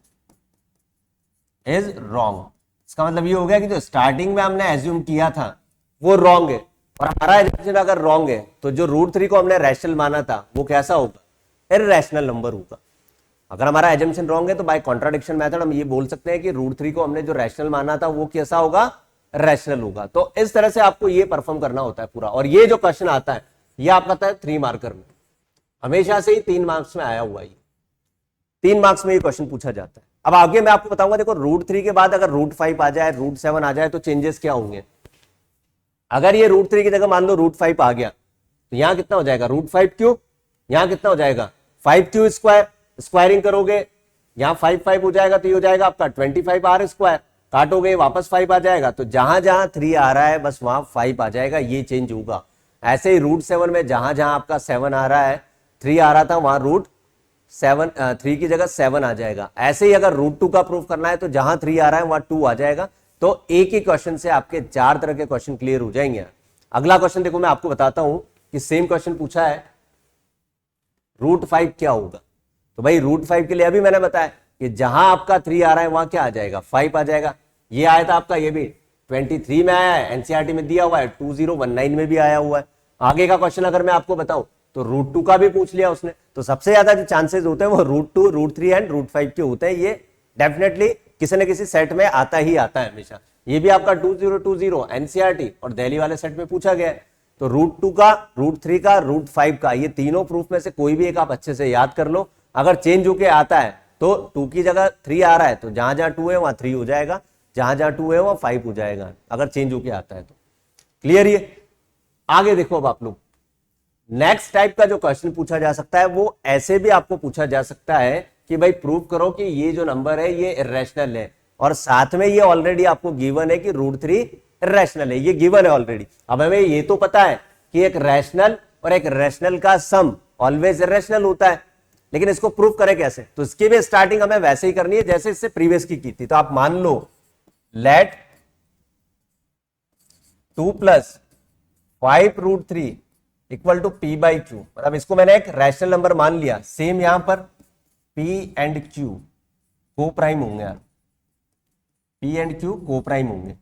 is wrong. इसका मतलब ये हो गया कि जो स्टार्टिंग में हमने एज्यूम किया था वो रॉन्ग है, और हमारा एजम्पशन अगर रॉन्ग है तो जो √3 को हमने रैशनल माना था वो कैसा होगा, इररेशनल नंबर होगा। अगर हमारा एजम्पशन रॉन्ग है तो बाय कॉन्ट्राडिक्शन मेथड हम ये बोल सकते हैं कि √3 को हमने जो रैशनल माना था वो कैसा होगा, रैशनल होगा। तो इस तरह से आपको ये परफॉर्म करना होता है पूरा। और ये जो क्वेश्चन आता है ये आपका आता है 3 मार्कर में, हमेशा से ही 3 मार्क्स में आया हुआ है, 3 मार्क्स में ये क्वेश्चन पूछा जाता है। अब आगे मैं आपको बताऊंगा, देखो √3 के बाद अगर √5 आ जाए, √7 आ जाए तो चेंजेस क्या होंगे। अगर ये √3 की जगह मान लो √5 आ गया तो यहां कितना हो जाएगा, √5 यहां कितना हो जाएगा 5q², स्क्वायरिंग करोगे यहां 5 हो जाएगा तो ये हो जाएगा आपका 25r², काटोगे वापस 5 आ जाएगा। तो जहां जहां 3 आ रहा है बस वहां 5 आ जाएगा, ये चेंज होगा। ऐसे ही √7 में जहां जहां आपका 7 आ रहा है, 3 आ रहा था वहां √3 की जगह 7 आ जाएगा। ऐसे ही अगर √2 का प्रूफ करना है तो जहां 3 आ रहा है वहां 2 आ जाएगा। तो एक ही क्वेश्चन से आपके 4 तरह के क्वेश्चन क्लियर हो जाएंगे। अगला क्वेश्चन देखो मैं आपको बताता हूं कि सेम क्वेश्चन पूछा है, √5 क्या होगा। तो भाई √5 के लिए अभी मैंने बताया कि जहां आपका 3 आ रहा है वहां क्या आ जाएगा, 5 आ जाएगा। ये आया था आपका, ये भी 23 में आया है, एनसीईआरटी में दिया हुआ है, 2019 में भी आया हुआ है। आगे का क्वेश्चन अगर मैं आपको बताऊं तो √2 का भी पूछ लिया उसने। तो सबसे ज्यादा जो चांसेस होते हैं वो √2, √3 एंड √5 के होते हैं। ये डेफिनेटली किसी न किसी सेट में आता ही आता है हमेशा। ये भी आपका 2020 एनसीईआरटी और दिल्ली वाले सेट में पूछा गया है। तो √2 का, √3 का, √5 का, ये तीनों प्रूफ में से कोई भी एक आप अच्छे से याद कर लो। अगर चेंज होके आता है तो 2 की जगह 3 आ रहा है तो जहां जहां 2 है वहां 3 हो जाएगा, जहां जहां 2 है वहां 5 हो जाएगा, अगर चेंज होके आता है तो। क्लियर? ये आगे देखो अब आप लोग, नेक्स्ट टाइप का जो क्वेश्चन पूछा जा सकता है वो ऐसे भी आपको पूछा जा सकता है कि भाई प्रूव करो कि ये जो नंबर है ये इररेशनल है, और साथ में ये ऑलरेडी आपको गिवन है कि √3 इररेशनल है, ये गिवन है ऑलरेडी। अब हमें ये तो पता है कि एक रैशनल और एक रैशनल का सम ऑलवेज इररेशनल होता है, लेकिन इसको प्रूव करें कैसे। तो इसकी भी स्टार्टिंग हमें वैसे ही करनी है जैसे इससे प्रीवियस की थी। तो आप मान लो लेट 2 + 5√3 इक्वल टू p/q, मतलब इसको मैंने एक रैशनल नंबर मान लिया। सेम यहां पर p एंड q को प्राइम होंगे यार, p एंड q को प्राइम होंगे।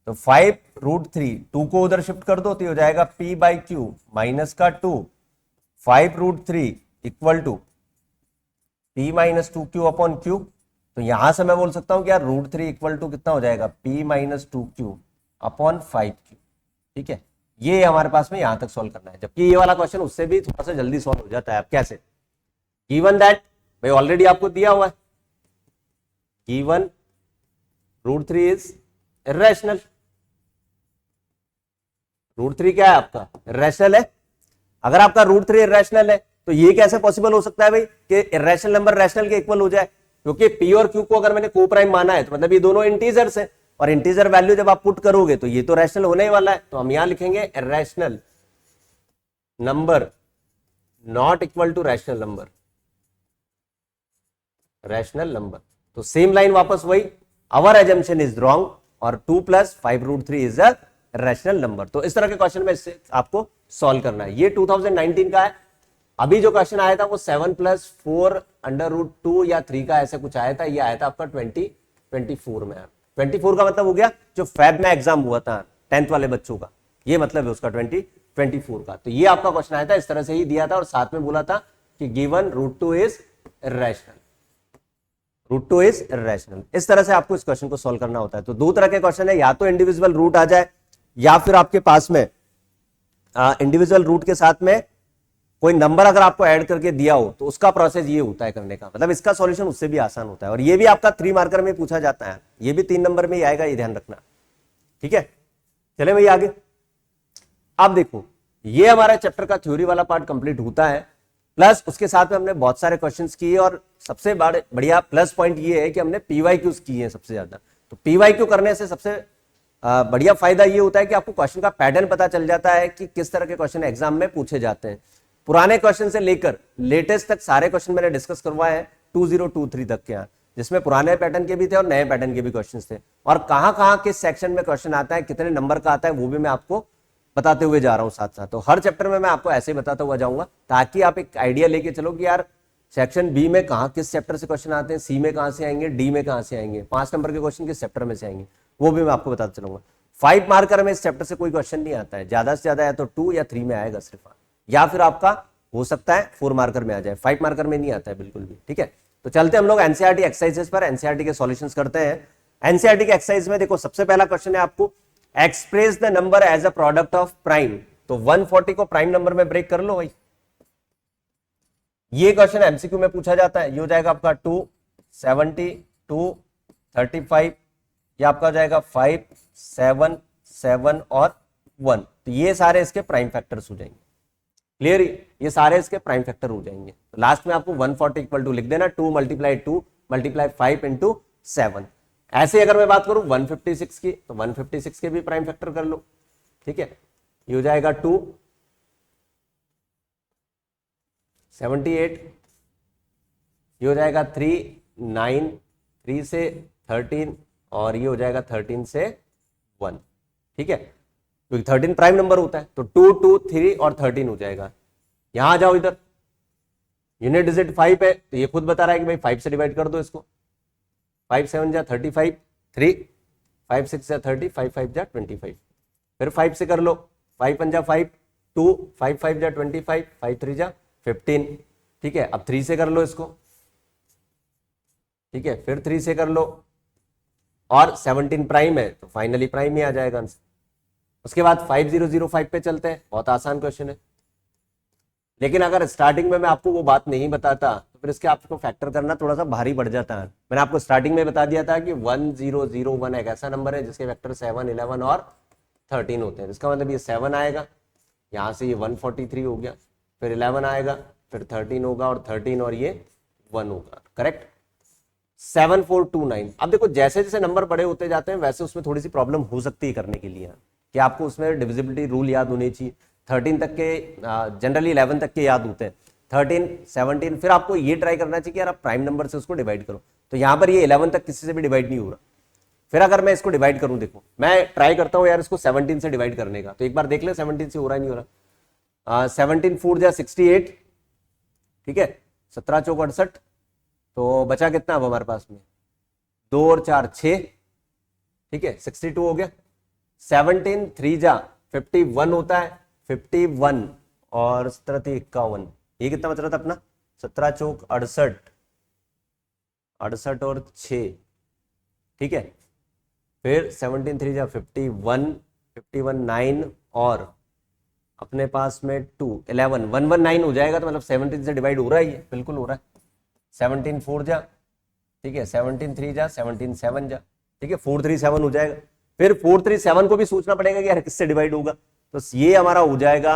तो 5√3, 2 को उधर शिफ्ट कर दो तो हो जाएगा p/q माइनस का 2, 5√3 इक्वल टू p - 2q/q। तो यहां से मैं बोल सकता हूं कि यार √3 इक्वल टू कितना हो जाएगा, p - 2q/5q। ठीक है, ये हमारे पास में यहां तक सॉल्व करना है। जबकि ये वाला क्वेश्चन उससे भी थोड़ा सा जल्दी सॉल्व हो जाता है। अब कैसे, गिवन दैट, भाई ऑलरेडी आपको दिया हुआ है, गिवन √3 इज इररेशनल। √3 क्या है आपका, इररेशनल है। अगर आपका √3 इररेशनल है तो ये कैसे पॉसिबल हो सकता है भाई कि इररेशनल नंबर रैशनल के इक्वल हो जाए, क्योंकि p और q को अगर मैंने को प्राइम माना है तो मतलब ये दोनों इंटीजर्स हैं, और इंटीजर वैल्यू जब आप पुट करोगे तो ये तो रैशनल होने ही वाला है। तो हम यहां लिखेंगे irrational number not equal to rational number, rational number. तो सेम लाइन वापस वही, आवर एजम्पशन इज रॉन्ग और 2 + 5√3 इज अ रैशनल नंबर। तो इस तरह के क्वेश्चन में इससे आपको सॉल्व करना है। ये 2019 का है। अभी जो क्वेश्चन आया था वो 7 + 4√2 या 3 का ऐसे कुछ आया था। ये आया था आपका 2024 में। 24 का मतलब हो गया जो फेब में एग्जाम हुआ था 10th वाले बच्चों का, ये मतलब है उसका 2024 का। तो ये आपका क्वेश्चन आया था, इस तरह से ही दिया था और साथ में बोला था कि given √2 is irrational, √2 is irrational. इस तरह से आपको इस क्वेश्चन को सॉल्व करना होता है। तो 2 तरह के क्वेश्चन है, या तो इंडिविजुअल रूट आ जाए या फिर आपके पास में इंडिविजुअल रूट के साथ में कोई नंबर अगर आपको ऐड करके दिया हो तो उसका प्रोसेस ये होता है करने का, मतलब इसका सॉल्यूशन उससे भी आसान होता है। और ये भी आपका 3 मार्कर में पूछा जाता है, ये भी 3 नंबर में ही आएगा, ये ध्यान रखना। ठीक है, चले भाई आगे। अब देखो, ये हमारा चैप्टर का थ्योरी वाला पार्ट कंप्लीट होता है, प्लस उसके साथ में हमने बहुत सारे क्वेश्चंस किए, और सबसे बढ़िया प्लस पॉइंट ये है कि हमने PYQs किए हैं सबसे ज्यादा। तो PYQ करने से सबसे बढ़िया फायदा ये होता है कि आपको क्वेश्चन का पैटर्न पता चल जाता है कि किस तरह के क्वेश्चन एग्जाम में पूछे जाते हैं। पुराने क्वेश्चन से लेकर लेटेस्ट तक सारे क्वेश्चन मैंने डिस्कस करवाए हैं 2023 तक के। जिसमें पुराने पैटर्न के भी थे और नए पैटर्न के भी क्वेश्चंस थे, और कहाँ कहाँ किस सेक्शन में क्वेश्चन आता है, कितने नंबर का आता है, वो भी मैं आपको बताते हुए जा रहा हूँ साथ साथ। तो हर चैप्टर में मैं आपको ऐसे बताता हुआ जाऊंगा ताकि आप एक आइडिया लेके चलो कि यार सेक्शन बी में कहाँ किस चैप्टर से क्वेश्चन आते हैं, सी में कहाँ से आएंगे, डी में कहाँ से आएंगे, 5 नंबर के क्वेश्चन किस चैप्टर में से आएंगे, वो भी मैं आपको बताता चलूंगा। 5 मार्कर में इस चैप्टर से कोई क्वेश्चन नहीं आता है, ज्यादा से ज्यादा या तो 2 या 3 में आएगा सिर्फ, या फिर आपका हो सकता है 4 मार्कर में आ जाए, 5 मार्कर में नहीं आता है बिल्कुल भी। ठीक है, तो चलते हम लोग एनसीईआरटी एक्सरसाइजेस पर, एनसीईआरटी के सॉल्यूशंस करते हैं। एनसीईआरटी के एक्सरसाइज में देखो सबसे पहला क्वेश्चन है आपको, express the number as a product of prime. तो 140 को प्राइम नंबर में ब्रेक कर लो भाई। ये क्वेश्चन एमसीक्यू में पूछा जाता है। ये हो जाएगा आपका 2, 70, 2, 35, ये आपका हो जाएगा 5, 7, 7 और 1। तो ये सारे इसके प्राइम फैक्टर्स हो जाएंगे। क्लियर, ये सारे इसके प्राइम फैक्टर हो जाएंगे। तो लास्ट में आपको 140 इक्वल टू लिख देना 2 मल्टीप्लाई 2 मल्टीप्लाई 5 इंटू 7। ऐसे अगर मैं बात करूं 156 की, तो 156 के भी प्राइम फैक्टर कर लो। ठीक है, ये हो जाएगा 2, 78, ये हो जाएगा 3, 9, 3 से 13 और ये हो जाएगा 13 से 1। ठीक है, क्योंकि 13 प्राइम नंबर होता है, तो 2, 2, 3 और 13 हो जाएगा। यहां आ जाओ, इधर यूनिट डिजिट 5 है, तो ये खुद बता रहा है कि भाई 5 से डिवाइड कर दो इसको। 5 7 जा 35, 3, 5 6 जा 30, 5 5 जा 25, फिर 5 से कर लो, 5 5 जा 5, 2, 5 5 जा 25, 5 3 जा 15। ठीक है, अब 3 से कर लो इसको। ठीक है, फिर 3 से कर लो, और 17 प्राइम है तो फाइनली प्राइम ही आ जाएगा आंसर। उसके बाद 5005 पे चलते हैं, बहुत आसान क्वेश्चन है। लेकिन अगर स्टार्टिंग में मैं आपको वो बात नहीं बताता तो फिर इसके आपको फैक्टर करना थोड़ा सा भारी पड़ जाता है। मैंने आपको स्टार्टिंग में बता दिया था कि 1001 एक ऐसा नंबर है जिसके वेक्टर 7, 11 और 13 होते हैं। इसका मतलब ये 7 आएगा, यहाँ से ये 143 हो गया, फिर 11 आएगा, फिर 13 होगा, और 13 और ये 1 होगा। करेक्ट, 7429। अब देखो जैसे जैसे नंबर बड़े होते जाते हैं वैसे उसमें थोड़ी सी प्रॉब्लम हो सकती है करने के लिए, कि आपको उसमें डिविजिबिलिटी रूल याद होनी चाहिए। 13 तक के जनरली 11 तक के याद होते हैं, 13, 17, फिर आपको ये ट्राई करना चाहिए कि यार आप प्राइम नंबर से उसको डिवाइड करो। तो यहाँ पर ये 11 तक किसी से भी डिवाइड नहीं हो रहा। फिर अगर मैं इसको डिवाइड करूं, देखो मैं ट्राई करता हूं यार इसको 17 से डिवाइड करने का, तो एक बार देख ले 17 से हो रहा नहीं हो रहा। 17 4 जा 68, ठीक है, 17 चौक 68, तो बचा कितना अब हमारे पास में, 2 और 4 6, ठीक है, 62 हो गया। 17 3 जा 51 होता है, 51 और 17 51, ये कितना बच रहा था अपना, 17 चौक 68, 68 और 6, ठीक है। फिर 17 3 जा 51, 51 9 और अपने पास में 2 11 119 हो जाएगा। तो मतलब 17 से डिवाइड हो रहा है, ये बिल्कुल हो रहा है। 17 4 जा, ठीक है, 17 3 जा 17 7 जा, ठीक है, 437 हो जाएगा। फिर 437 को भी सोचना पड़ेगा कि यार किससे डिवाइड होगा, तो ये हमारा हो जाएगा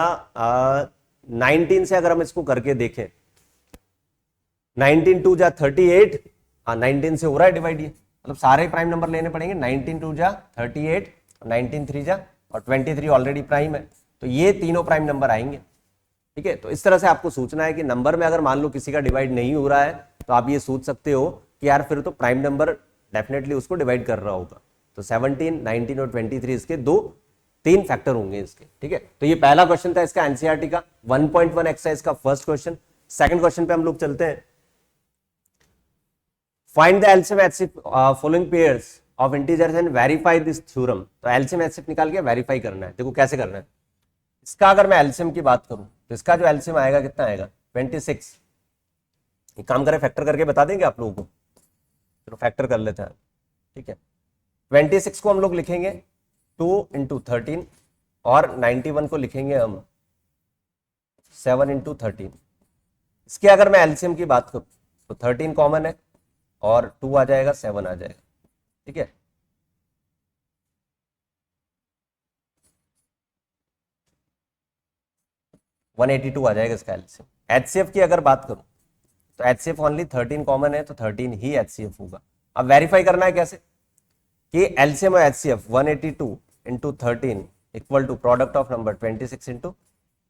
19 से। अगर हम इसको करके देखें 19 2 जा 38, हाँ 19 से हो रहा है डिवाइड, ये मतलब सारे प्राइम नंबर लेने पड़ेंगे। 19 2 जा 38, 19 3 जा और 23 ऑलरेडी प्राइम है, तो ये तीनों प्राइम नंबर आएंगे। ठीक है, तो इस तरह से आपको सोचना है कि नंबर में अगर मान लो किसी का डिवाइड नहीं हो रहा है तो आप ये सोच सकते हो कि यार फिर तो प्राइम नंबर डेफिनेटली उसको डिवाइड कर रहा होगा। तो 17 19 और 23 इसके 3 फैक्टर होंगे इसके। ठीक है, तो ये पहला क्वेश्चन था इसका एनसीईआरटी का 1.1 एक्सरसाइज का फर्स्ट क्वेश्चन। सेकंड क्वेश्चन पे हम लोग चलते हैं। Find the LCM HCF following pairs of integers and verify this theorem. तो एलसीएम एचसीएफ निकाल के वेरीफाई करना है। देखो कैसे करना है इसका। अगर मैं एलसीएम की बात करूं तो इसका जो एलसीएम आएगा कितना आएगा, 26। एक काम करें फैक्टर करके बता देंगे आप लोगों को, चलो फैक्टर कर लेते हैं। ठीक है, 26 को हम लोग लिखेंगे 2 × 13 और 91 को लिखेंगे हम 7 × 13। इसके अगर मैं एलसीएम की बात करूं तो 13 कॉमन है और 2 आ जाएगा, 7 आ जाएगा। ठीक है, $182 आ जाएगा इसका एलसीएम। एचसीएफ की अगर बात करूं तो एचसीएफ ओनली 13 कॉमन है, तो 13 ही एचसीएफ होगा। अब वेरीफाई करना है कैसे कि एलसीएम और HCF 182 × 13 equal to product of number 26 ×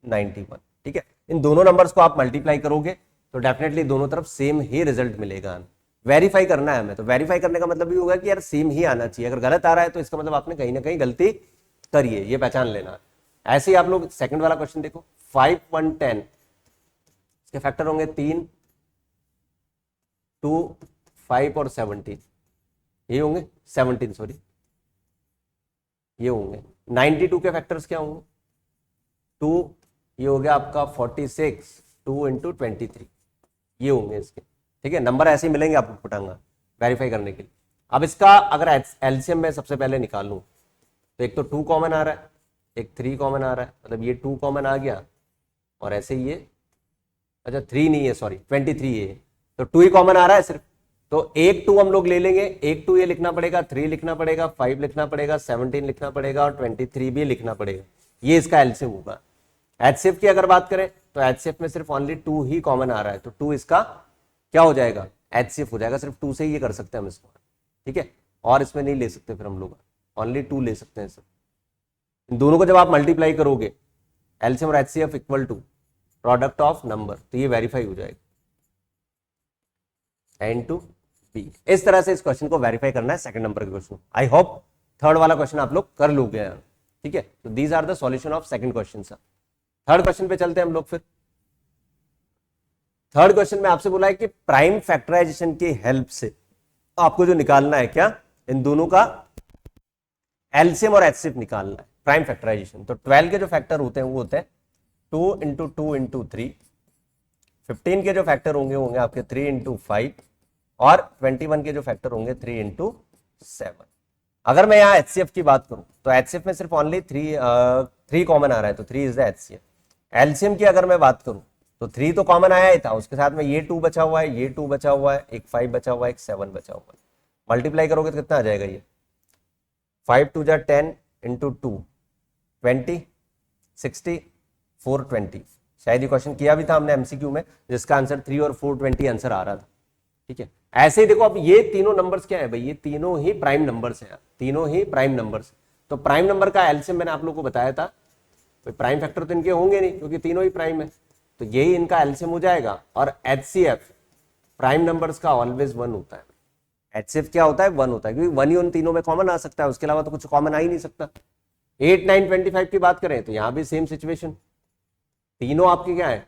91। ठीक है, इन दोनों नंबर्स को आप मल्टीप्लाई करोगे तो डेफिनेटली दोनों तरफ सेम ही रिजल्ट मिलेगा। वेरीफाई करना है हमें। तो वेरीफाई करने का मतलब ये होगा कि यार सेम ही आना चाहिए। अगर गलत आ रहा है तो इसका मतलब आपने कहीं ना कहीं गलती करी है, ये पहचान लेना। ऐसे ही आप लोग सेकंड वाला क्वेश्चन देखो, 5, 1, 10 इसके फैक्टर होंगे 3, 2, 5 और 17, ये होंगे 17 सॉरी, ये होंगे 92 के फैक्टर्स क्या होंगे 2, ये हो गया आपका 46, 2 इंटू 23, ये होंगे इसके। ठीक है, नंबर ऐसे ही मिलेंगे आपको फटांगा वेरीफाई करने के लिए। अब इसका अगर एलसीएम में सबसे पहले निकालूं तो एक तो 2 कॉमन आ रहा है, एक 3 कॉमन आ रहा है, मतलब ये 2 कॉमन आ गया और ऐसे ही ये, अच्छा 3 नहीं है सॉरी 23 है, तो 2 ही कॉमन आ रहा है सिर्फ। तो एक 2 हम लोग ले लेंगे, एक 2 ये लिखना पड़ेगा, 3 लिखना पड़ेगा, 5 लिखना पड़ेगा, 17 लिखना पड़ेगा और 23 भी लिखना पड़ेगा। ये इसका एलसीएम होगा। एचसीएफ की अगर बात करें तो एचसीएफ में सिर्फ ओनली 2 ही कॉमन आ रहा है, तो 2 इसका क्या हो जाएगा, एचसीएफ हो जाएगा। सिर्फ 2 से ही ये कर सकते हैं हम इसको, ठीक है, और इसमें नहीं ले सकते फिर हम लोग, ओनली 2 ले सकते हैं सिर्फ। इन दोनों को जब आप मल्टीप्लाई करोगे एलसीएम और HCF equal to product of number, तो ये वेरीफाई हो जाएगा एन टू बी। इस तरह से इस क्वेश्चन को वेरीफाई करना है सेकंड नंबर के क्वेश्चन। आई होप थर्ड वाला क्वेश्चन आप लोग कर लोगे यार, ठीक है। तो these are the solution of second question. Third question पे चलते हैं हम लोग फिर। थर्ड क्वेश्चन में आपसे बोला है कि प्राइम फैक्टराइजेशन की हेल्प से आपको जो निकालना है क्या, इन दोनों का एलसीएम और एचसीएफ निकालना है, प्राइम फैक्टराइजेशन। तो 12 के जो फैक्टर होते हैं वो होते हैं 2 इंटू 2 इंटू 3, 15 के जो फैक्टर होंगे होंगे आपके 3 इंटू 5 और 21 के जो फैक्टर होंगे 3 इंटू 7। अगर मैं यहाँ एचसीएफ की बात करूं तो एचसीएफ में सिर्फ ओनली 3 कॉमन आ रहा है, तो 3 इज द एचसीएफ। एलसीएम की अगर मैं बात करूं तो 3 तो कॉमन आया ही था, उसके साथ में ये 2 बचा हुआ है, ये 2 बचा हुआ है, एक 5 बचा हुआ है, एक 7 बचा हुआ है। मल्टीप्लाई करोगे तो कितना आ जाएगा ये, 5 2 जा 10 इंटू 2 20, 60, 420। शायद ये क्वेश्चन किया भी था हमने एमसीक्यू में, जिसका आंसर 3 और 420 आंसर आ रहा था, ठीक है। ऐसे ही देखो, अब ये तीनों नंबर्स क्या है भाई, ये तीनों ही प्राइम नंबर्स हैं, तीनों ही प्राइम नंबर्स। तो प्राइम नंबर का एलसीएम मैंने आप लोगों को बताया था, प्राइम फैक्टर तो इनके होंगे नहीं क्योंकि तीनों ही प्राइम है, तो यही इनका एलसीएम हो जाएगा। और एचसीएफ प्राइम नंबर्स का ऑलवेज 1 होता है। एचसीएफ क्या होता है, 1 होता है, क्योंकि 1 ही उन तीनों में कॉमन आ सकता है, उसके अलावा तो कुछ कॉमन आ ही नहीं सकता। 8, 9, 25 की बात करें तो यहां भी सेम सिचुएशन, तीनों आपके क्या है,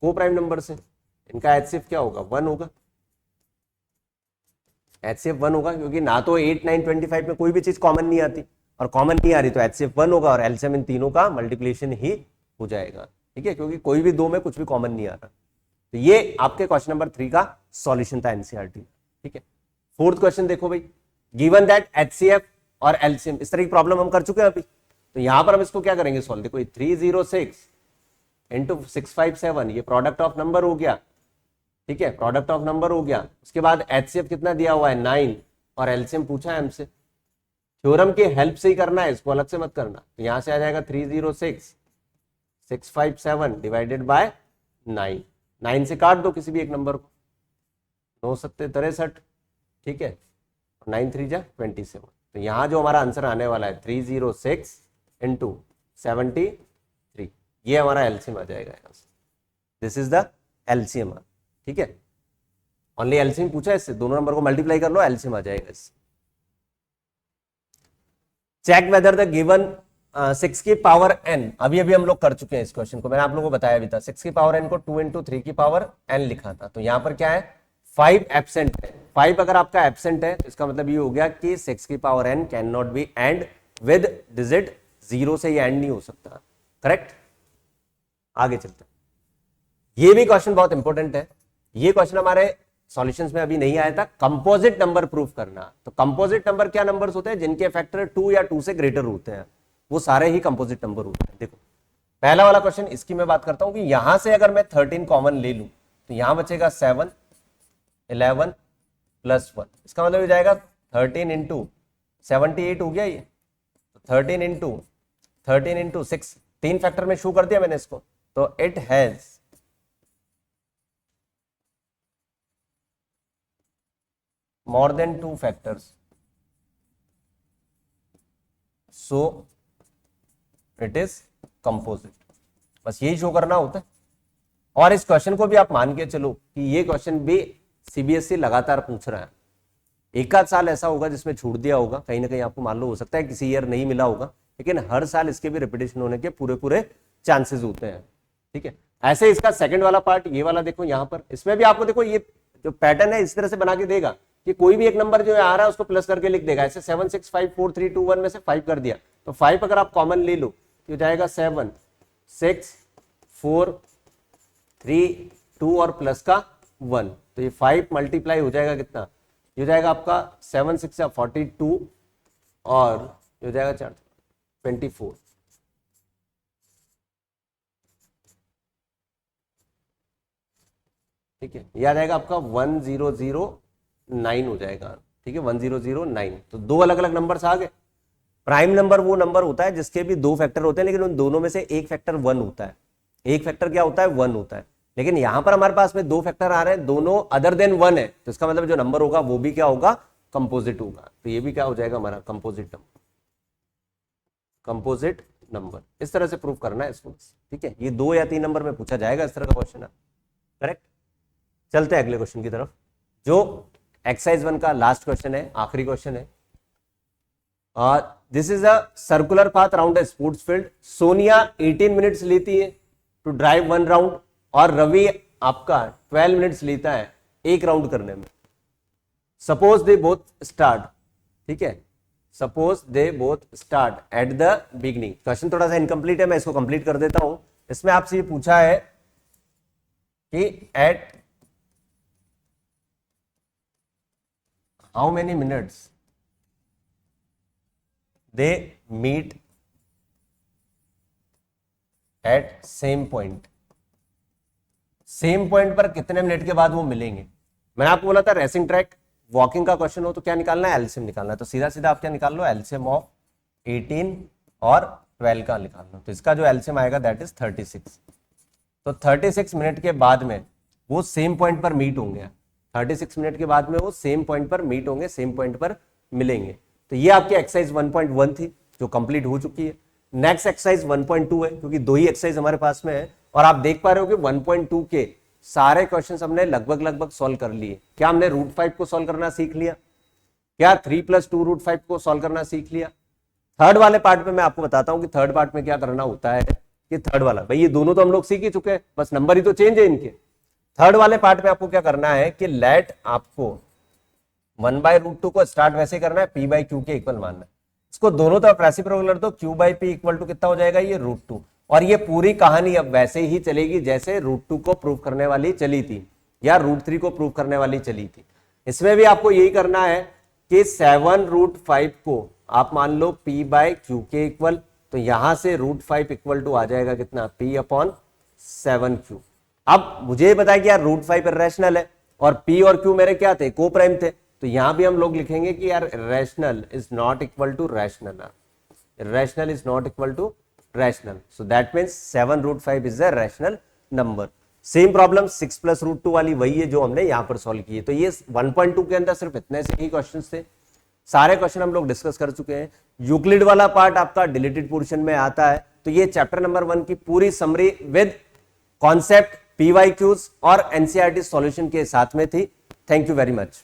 को प्राइम नंबर्स है, इनका एचसीएफ क्या होगा, 1 होगा। एचसीएफ 1 होगा क्योंकि ना तो 8, 9, 25 में कोई भी चीज कॉमन नहीं आती, और कॉमन नहीं आ रही तो एचसीएफ 1 होगा, और एलसीएम इन तीनों का मल्टीप्लिकेशन ही हो जाएगा, ठीक है, क्योंकि कोई भी दो में कुछ भी कॉमन नहीं आ रहा। तो ये आपके क्वेश्चन नंबर 3 का सॉल्यूशन था एनसीईआरटी, ठीक है। फोर्थ क्वेश्चन देखो भाई, गिवन दैट एचसीएफ और एलसीएम, इस तरह की प्रॉब्लम हम कर चुके हैं अभी, तो यहां पर हम इसको क्या करेंगे सॉल्व। देखो 306 इंटू 657, ये प्रोडक्ट ऑफ नंबर हो गया, ठीक है, प्रोडक्ट ऑफ नंबर हो गया। उसके बाद एचसीएफ कितना दिया हुआ है 9, और एलसीएम पूछा है हमसे, थ्योरम की हेल्प से ही करना है, इसको अलग से मत करना। तो यहां से आ जाएगा 306 657 डिवाइडेड बाय 9, 9 से काट दो किसी भी एक नंबर को, 9 सत्ते 63, ठीक है, 9 3 जा 27। तो यहां जो हमारा आंसर आने वाला है 306 इंटू 73, ये हमारा एलसीएम आ जाएगा यहां से। दिस इज द एलसीएम, ठीक है, ओनली एलसीएम पूछा है, इससे दोनों नंबर को मल्टीप्लाई कर लो, एलसीएम आ जाएगा इससे। चेक वेदर द गिवन 6 की पावर n, अभी अभी हम लोग कर चुके हैं इस क्वेश्चन को, मैंने आप लोगों को बताया भी था। 6 की पावर n को 2 इंटू 3 की पावर n लिखा था, तो यहां पर क्या है 5 एब्सेंट है। 5 अगर आपका एब्सेंट है, इसका मतलब ये हो गया कि 6 की power n can not be and with digit 0 से ये एंड नहीं हो सकता, करेक्ट। आगे चलते हैं, ये भी क्वेश्चन बहुत इंपॉर्टेंट है। ये क्वेश्चन हमारे सॉल्यूशंस में अभी नहीं आया था, कंपोजिट नंबर प्रूफ करना। तो कंपोजिट नंबर क्या नंबर्स होते हैं, जिनके फैक्टर 2 या 2 से ग्रेटर होते हैं, वो सारे ही कंपोजिट नंबर होते हैं। देखो पहला वाला क्वेश्चन, इसकी मैं बात करता हूं कि यहां से अगर मैं 13 कॉमन ले लूं तो यहां बचेगा 7, 11 प्लस 1, इसका मतलब हो जाएगा 13 इंटू 78 हो गया ये, तो 13 इंटू 6, 3 फैक्टर में शो कर दिया मैंने इसको, तो it has more than 2 factors, so it is composite। बस यही शो करना होता है। और इस क्वेश्चन को भी आप मान के चलो कि ये क्वेश्चन भी सीबीएसई लगातार पूछ रहा है। एक आध साल ऐसा होगा जिसमें छूट दिया होगा, कहीं ना कहीं आपको मान लो हो सकता है किसी ईयर नहीं मिला होगा, लेकिन हर साल इसके भी रिपीटेशन होने के पूरे पूरे चांसेस होते हैं। ठीक है, ऐसे इसका सेकंड वाला पार्ट ये वाला देखो यहाँ पर, इसमें भी आपको देखो ये जो पैटर्न है इस तरह से बना के देगा कि कोई भी एक नंबर जो आ रहा है उसको प्लस करके लिख देगा। ऐसे 7 6 5 4 3 2 1 में से 5 कर दिया, तो 5 अगर आप कॉमन ले लो तो जाएगा 7 6 4 3 2 और प्लस का 1, तो ये 5 मल्टीप्लाई हो जाएगा कितना, ये हो जाएगा आपका 7 6 42 और ये हो जाएगा 24। ठीक है, यह आ जाएगा आपका 1009 हो जाएगा। ठीक है, 1009। तो दो अलग अलग नंबर्स आ गए। प्राइम नंबर वो नंबर होता है जिसके भी दो फैक्टर होते हैं, लेकिन उन दोनों में से एक फैक्टर 1 होता है। एक फैक्टर क्या होता है, 1 होता है। लेकिन यहां पर हमारे पास में दो फैक्टर आ रहे हैं, दोनों अदर देन 1 है, तो इसका मतलब जो नंबर होगा वो भी क्या होगा, कंपोजिट होगा। तो ये भी क्या हो जाएगा हमारा कंपोजिट नंबर। कंपोजिट नंबर इस तरह से प्रूव करना है इसको। ठीक है, ये 2 या 3 नंबर में पूछा जाएगा इस तरह का क्वेश्चन है। करेक्ट। चलते हैं अगले क्वेश्चन की तरफ, जो एक्सरसाइज 1 का लास्ट क्वेश्चन है, आखिरी क्वेश्चन है। This is a circular path around a sports field. Sonia 18 minutes लेती है टू ड्राइव 1 राउंड और रवि आपका 12 मिनट्स लेता है एक राउंड करने में। सपोज दे बोथ स्टार्ट, ठीक है, suppose they both start at the beginning. Question थोड़ा सा इनकम्प्लीट है, मैं इसको कंप्लीट कर देता हूं। इसमें आपसे ये पूछा है कि at how many minutes they meet at same point. Same point पर कितने मिनट के बाद वो मिलेंगे। मैंने आपको बोला था रेसिंग ट्रैक वॉकिंग का क्वेश्चन हो तो क्या निकालना है, एलसीएम निकालना है। तो सीधा सीधा आप क्या निकाल लो, एलसीएम ऑफ 18 और 12 का निकाल लो। तो इसका जो एलसीएम आएगा दैट इज 36। तो 36 मिनट के बाद में वो सेम पॉइंट पर मीट होंगे। 36 मिनट के बाद में वो सेम पॉइंट पर मीट होंगे, सेम पॉइंट पर मिलेंगे। तो ये आपकी एक्सरसाइज 1.1 थी जो कंप्लीट हो चुकी है। नेक्स्ट एक्सरसाइज 1.2 है, क्योंकि दो ही एक्सरसाइज हमारे पास में है और आप देख पा रहे हो कि 1.2 के सारे क्वेश्चंस हमने लगभग सॉल्व कर लिए। क्या हमने √5 को सॉल्व करना सीख लिया, क्या 3 + 2 √5 को सॉल्व करना सीख लिया। थर्ड वाले पार्ट में मैं आपको बताता हूं कि थर्ड पार्ट में क्या करना होता है। कि थर्ड वाला भाई ये दोनों तो हम लोग सीख ही चुके हैं, बस नंबर ही तो चेंज है इनके। थर्ड वाले पार्ट में आपको क्या करना है कि लेट आपको 1/√2 को स्टार्ट वैसे करना है, p/q के इक्वल मानना है। इसको दोनों तरफ रेसिप्रोकल कर दो, q/p इक्वल टू कितना हो जाएगा, ये √2। और ये पूरी कहानी अब वैसे ही चलेगी जैसे √2 को प्रूव करने वाली चली थी या √3 को प्रूव करने वाली चली थी। इसमें भी आपको यही करना है कि 7√5 को आप मान लो p/q के इक्वल, तो यहां से √5 इक्वल टू आ जाएगा कितना, p/7q। अब मुझे बताया कि यार √5 इरेशनल है और p और q मेरे क्या थे, को प्राइम थे। तो यहां भी हम लोग लिखेंगे कि यार rational is not equal to rational, rational is not equal to rational. So that means 7√5 is a rational number. Same problem 6 + √2 वाली वही है जो हमने यहां पर सॉल्व की है। तो ये 1.2 के अंदर सिर्फ इतने से ही क्वेश्चंस थे। सारे क्वेश्चन हम लोग डिस्कस कर चुके हैं। यूक्लिड वाला पार्ट आपका डिलीटेड पोर्शन में आता है। तो ये चैप्टर नंबर 1 की पूरी समरी विद कॉन्सेप्ट, PYQs और NCERT सॉल्यूशन के साथ में थी। Thank you very much.